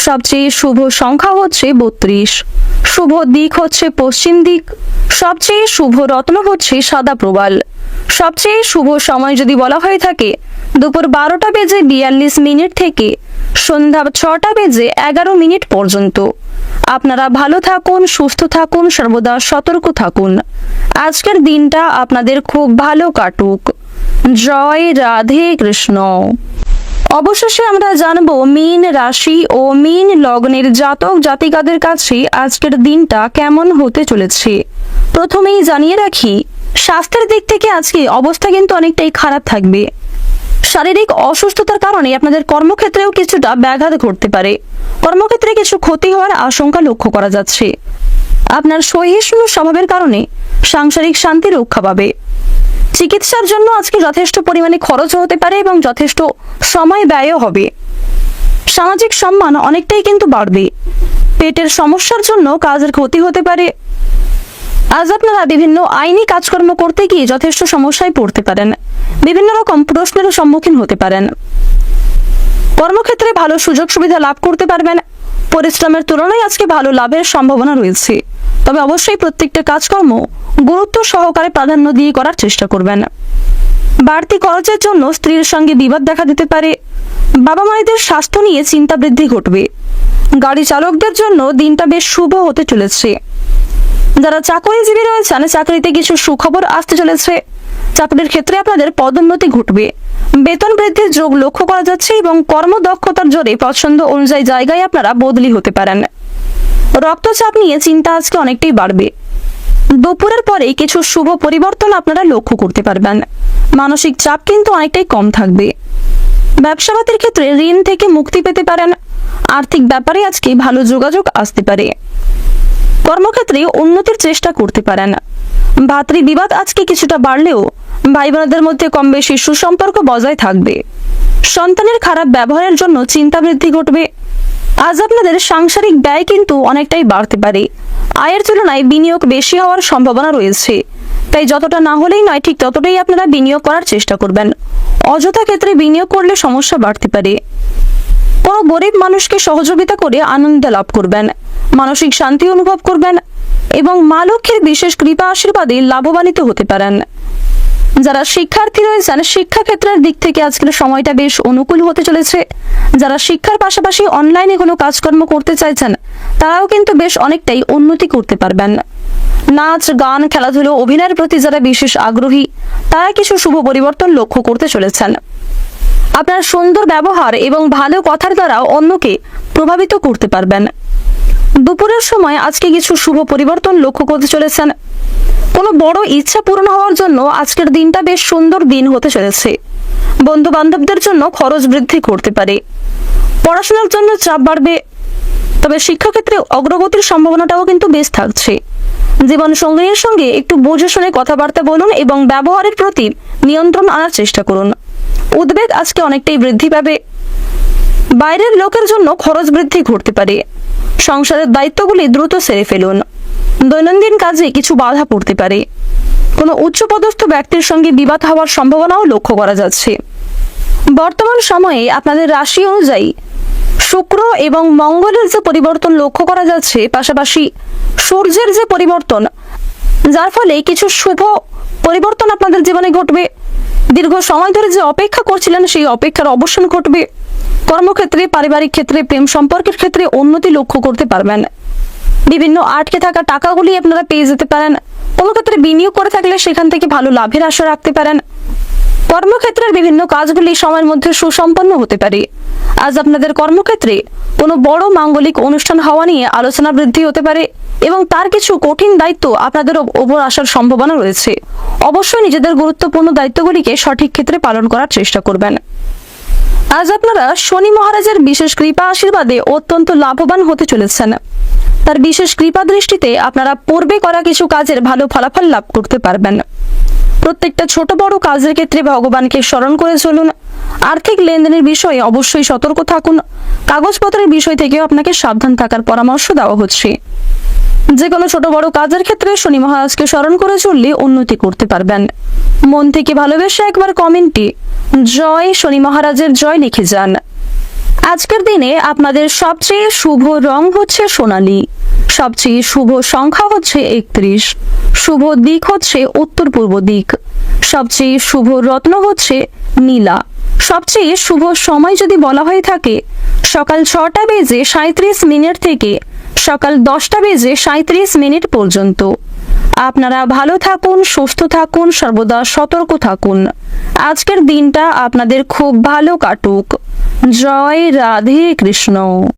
সবচেয়ে শুভ সংখ্যা হচ্ছে 32, শুভ দিক হচ্ছে পশ্চিম দিক, সবচেয়ে শুভ রত্ন হচ্ছে সাদা প্রবাল। সবচেয়ে শুভ সময় যদি বলা হয়ে থাকে দুপুর 12টা বেজে 42 মিনিট থেকে সন্ধ্যা 6টা বেজে 11 মিনিট পর্যন্ত। আপনারা ভালো থাকুন, সুস্থ থাকুন, সর্বদা সতর্ক থাকুন। আজকের দিনটা আপনাদের খুব ভালো কাটুক। জয় রাধে কৃষ্ণ। অবশেষে আমরা জানবো মীন রাশি ও মীন লগ্নের জাতক জাতিকাদের কাছে আজকের দিনটা কেমন হতে চলেছে। প্রথমেই জানিয়ে রাখি, স্বাস্থ্যের দিক থেকে আজকে অবস্থা কিন্তু অনেকটাই খারাপ থাকবে। শারীরিক অসুস্থতার কারণে আপনাদের কর্মক্ষেত্রেও কিছুটা ব্যাঘাত ঘটতে পারে। কর্মক্ষেত্রে কিছু ক্ষতি হওয়ার আশঙ্কা লক্ষ্য করা যাচ্ছে। আপনার সহিষ্ণু স্বভাবের কারণে সাংসারিক শান্তি রক্ষা পাবে। চিকিৎসার জন্য আজকে যথেষ্ট পরিমাণে খরচ হতে পারে এবং যথেষ্ট সময় ব্যয় হবে। সামাজিক সম্মান অনেকটাই কিন্তু বাড়বে। পেটের সমস্যার জন্য কাজের ক্ষতি হতে পারে। আজ আপনারা বিভিন্ন আইনি কাজকর্ম করতে গিয়ে যথেষ্ট সমস্যায় পড়তে পারেন। বিভিন্ন রকম প্রশ্নেরও সম্মুখীন হতে পারেন। কর্মক্ষেত্রে ভালো সুযোগ সুবিধা লাভ করতে পারবেন। পরিশ্রমের তুলনায় আজকে ভালো লাভের সম্ভাবনা রয়েছে। তবে অবশ্যই প্রত্যেকটা কাজকর্ম গুরুত্ব সহকারে প্রাধান্য দিয়ে করার চেষ্টা করবেন। বাড়তি খরচের জন্য স্ত্রীর সঙ্গে বিবাদ দেখা দিতে পারে। বাবা মায়েদের স্বাস্থ্য নিয়ে চিন্তা বৃদ্ধি ঘটবে। গাড়ি চালকদের জন্য দিনটা বেশ শুভ হতে চলেছে। যারা চাকরিজীবী রয়েছেন, চাকরিতে কিছু সুখবর আসতে চলেছে। চাকরির ক্ষেত্রে আপনাদের পদোন্নতি ঘটবে। বেতন বৃদ্ধির যোগ লক্ষ্য করা যাচ্ছে এবং কর্মদক্ষতার জোরে পছন্দ অনুযায়ী জায়গায় আপনারা বদলি হতে পারেন। রক্তচাপ নিয়ে চিন্তা আজকে অনেকটাই বাড়বে। দুপুরের পরে কিছু শুভ পরিবর্তন আপনারা লক্ষ্য করতে পারবেন। মানসিক চাপ কিন্তু অনেকটাই কম থাকবে। ব্যবসাবাদের ক্ষেত্রে ঋণ থেকে মুক্তি পেতে পারেন। আর্থিক ব্যাপারে আজকে ভালো যোগাযোগ আসতে পারে। কর্মক্ষেত্রে উন্নতির চেষ্টা করতে পারেন। ভাতৃবিবাদ আজকে কিছুটা বাড়লেও ভাই বোনদের মধ্যে কম বেশি সুসম্পর্ক বজায় থাকবে। সন্তানের খারাপ ব্যবহারের জন্য চিন্তা বৃদ্ধি ঘটবে। আজ আপনাদের সাংসারিক ব্যয় কিন্তু অনেকটাই বাড়তে পারে। আয়ের তুলনায় বিনিয়োগ বেশি হওয়ার সম্ভাবনা রয়েছে, তাই যতটা না হলেই নয় ঠিক ততটাই আপনারা বিনিয়োগ করার চেষ্টা করবেন। অযথা ক্ষেত্রে বিনিয়োগ করলে সমস্যা বাড়তে পারে। কোনো গরিব মানুষকে সহযোগিতা করে আনন্দ লাভ করবেন, মানসিক শান্তি অনুভব করবেন এবং মা লক্ষ্মীর বিশেষ কৃপা আশীর্বাদে লাভবানিত হতে পারেন। যারা শিক্ষার্থী রয়েছেন শিক্ষাক্ষেত্রের দিক থেকে আজকের সময়টা বেশ অনুকূল হতে চলেছে। যারা শিক্ষার পাশাপাশি অনলাইনে কোনো কাজকর্ম করতে চাইছেন তারাও কিন্তু বেশ অনেকটাই উন্নতি করতে পারবেন। নাচ, গান, খেলাধুলো, অভিনয়ের প্রতি যারা বিশেষ আগ্রহী তারা কিছু শুভ পরিবর্তন লক্ষ্য করতে চলেছেন। আপনার সুন্দর ব্যবহার এবং ভালো কথার দ্বারা অন্যকে প্রভাবিত করতে পারবেন। দুপুরের সময় আজকে কিছু শুভ পরিবর্তন লক্ষ্য করতে চলেছেন। কোনো বড় ইচ্ছা পূরণ হওয়ার জন্য আজকের দিনটা বেশ সুন্দর দিন হতে চলেছে। বন্ধু বান্ধবদের জন্য খরচ বৃদ্ধি করতে পারে। পড়াশোনার জন্য চাপ বাড়বে, তবে শিক্ষাক্ষেত্রে অগ্রগতির সম্ভাবনাটাও কিন্তু বেশ থাকছে। জীবন সঙ্গীর সঙ্গে একটু বুঝে শুনে কথাবার্তা বলুন এবং ব্যবহারের প্রতি নিয়ন্ত্রণ আনার চেষ্টা করুন। উদ্বেগ আজকে অনেকটাই বৃদ্ধি পাবে। বাইরের লোকের জন্য খরচ বৃদ্ধি ঘটতে পারে। সংসারের দায়িত্বগুলি দ্রুত সেরে ফেলুন। দৈনন্দিন কাজে কিছু বাধা পড়তে পারে। কোনো উচ্চপদস্থ ব্যক্তির সঙ্গে বিবাদ হওয়ার সম্ভাবনাও লক্ষ্য করা যাচ্ছে। বর্তমান সময়ে আপনাদের রাশি অনুযায়ী শুক্র এবং মঙ্গলের যে পরিবর্তন লক্ষ্য করা যাচ্ছে, পাশাপাশি সূর্যের যে পরিবর্তন, যার ফলে কিছু শুভ পরিবর্তন আপনাদের জীবনে ঘটবে। দীর্ঘ সময় ধরে যে অপেক্ষা করছিলেন সেই অপেক্ষার অবসান ঘটবে। কর্মক্ষেত্রে, পারিবারিক ক্ষেত্রে, প্রেম সম্পর্কের ক্ষেত্রে উন্নতি লক্ষ্য করতে পারবেন। বিভিন্ন আটকে থাকা টাকাগুলি আপনারা পেয়ে যেতে পারেন। কোনো ক্ষেত্রে বিনিয়োগ করে থাকলে সেখান থেকে ভালো লাভের আশা রাখতে পারেন। কর্মক্ষেত্রের বিভিন্ন কাজগুলি সময়ের মধ্যে সুসম্পন্ন হতে পারে। আজ আপনাদের কর্মক্ষেত্রে কোনো বড় মাঙ্গলিক অনুষ্ঠান হওয়া নিয়ে আলোচনা বৃদ্ধি হতে পারে এবং তার কিছু কঠিন দায়িত্ব আপনাদের ওপর আসার সম্ভাবনা রয়েছে। অবশ্যই নিজেদের গুরুত্বপূর্ণ দায়িত্বগুলিকে সঠিক ক্ষেত্রে পালন করার চেষ্টা করবেন। আজ আপনারা শনি মহারাজের বিশেষ কৃপা আশীর্বাদে অত্যন্ত লাভবান হতে চলেছেন। তার বিশেষ কৃপা দৃষ্টিতে আপনারা পূর্বে করা কিছু কাজের ভালো ফলাফল লাভ করতে পারবেন। প্রত্যেকটা ছোট বড় কাজের ক্ষেত্রে ভগবানকে স্মরণ করে চলুন। আর্থিক লেনদেনের বিষয়ে অবশ্যই সতর্ক থাকুন। কাগজপত্রের বিষয় থেকেও আপনাকে সাবধান থাকার পরামর্শ দেওয়া হচ্ছে। যে কোনো ছোট বড় কাজের ক্ষেত্রে শনি মহারাজকে স্মরণ করে চললে উন্নতি করতে পারবেন। মন থেকে ভালোবেসে একবার কমেন্টে জয় শনি মহারাজের জয় লিখে যান। আজকের দিনে আপনাদের সবচেয়ে শুভ রং হচ্ছে সোনালী, সবচেয়ে শুভ সংখ্যা হচ্ছে 31, শুভ দিক হচ্ছে উত্তর পূর্ব দিক, সবচেয়ে শুভ রত্ন হচ্ছে নীলা। সবচেয়ে শুভ সময় যদি বলা হয়ে থাকে সকাল 6টা বেজে 37 মিনিট থেকে সকাল 10টা বেজে 37 মিনিট পর্যন্ত। আপনারা ভালো থাকুন, সুস্থ থাকুন, সর্বদা সতর্ক থাকুন। আজকের দিনটা আপনাদের খুব ভালো কাটুক। জয় রাধে কৃষ্ণ।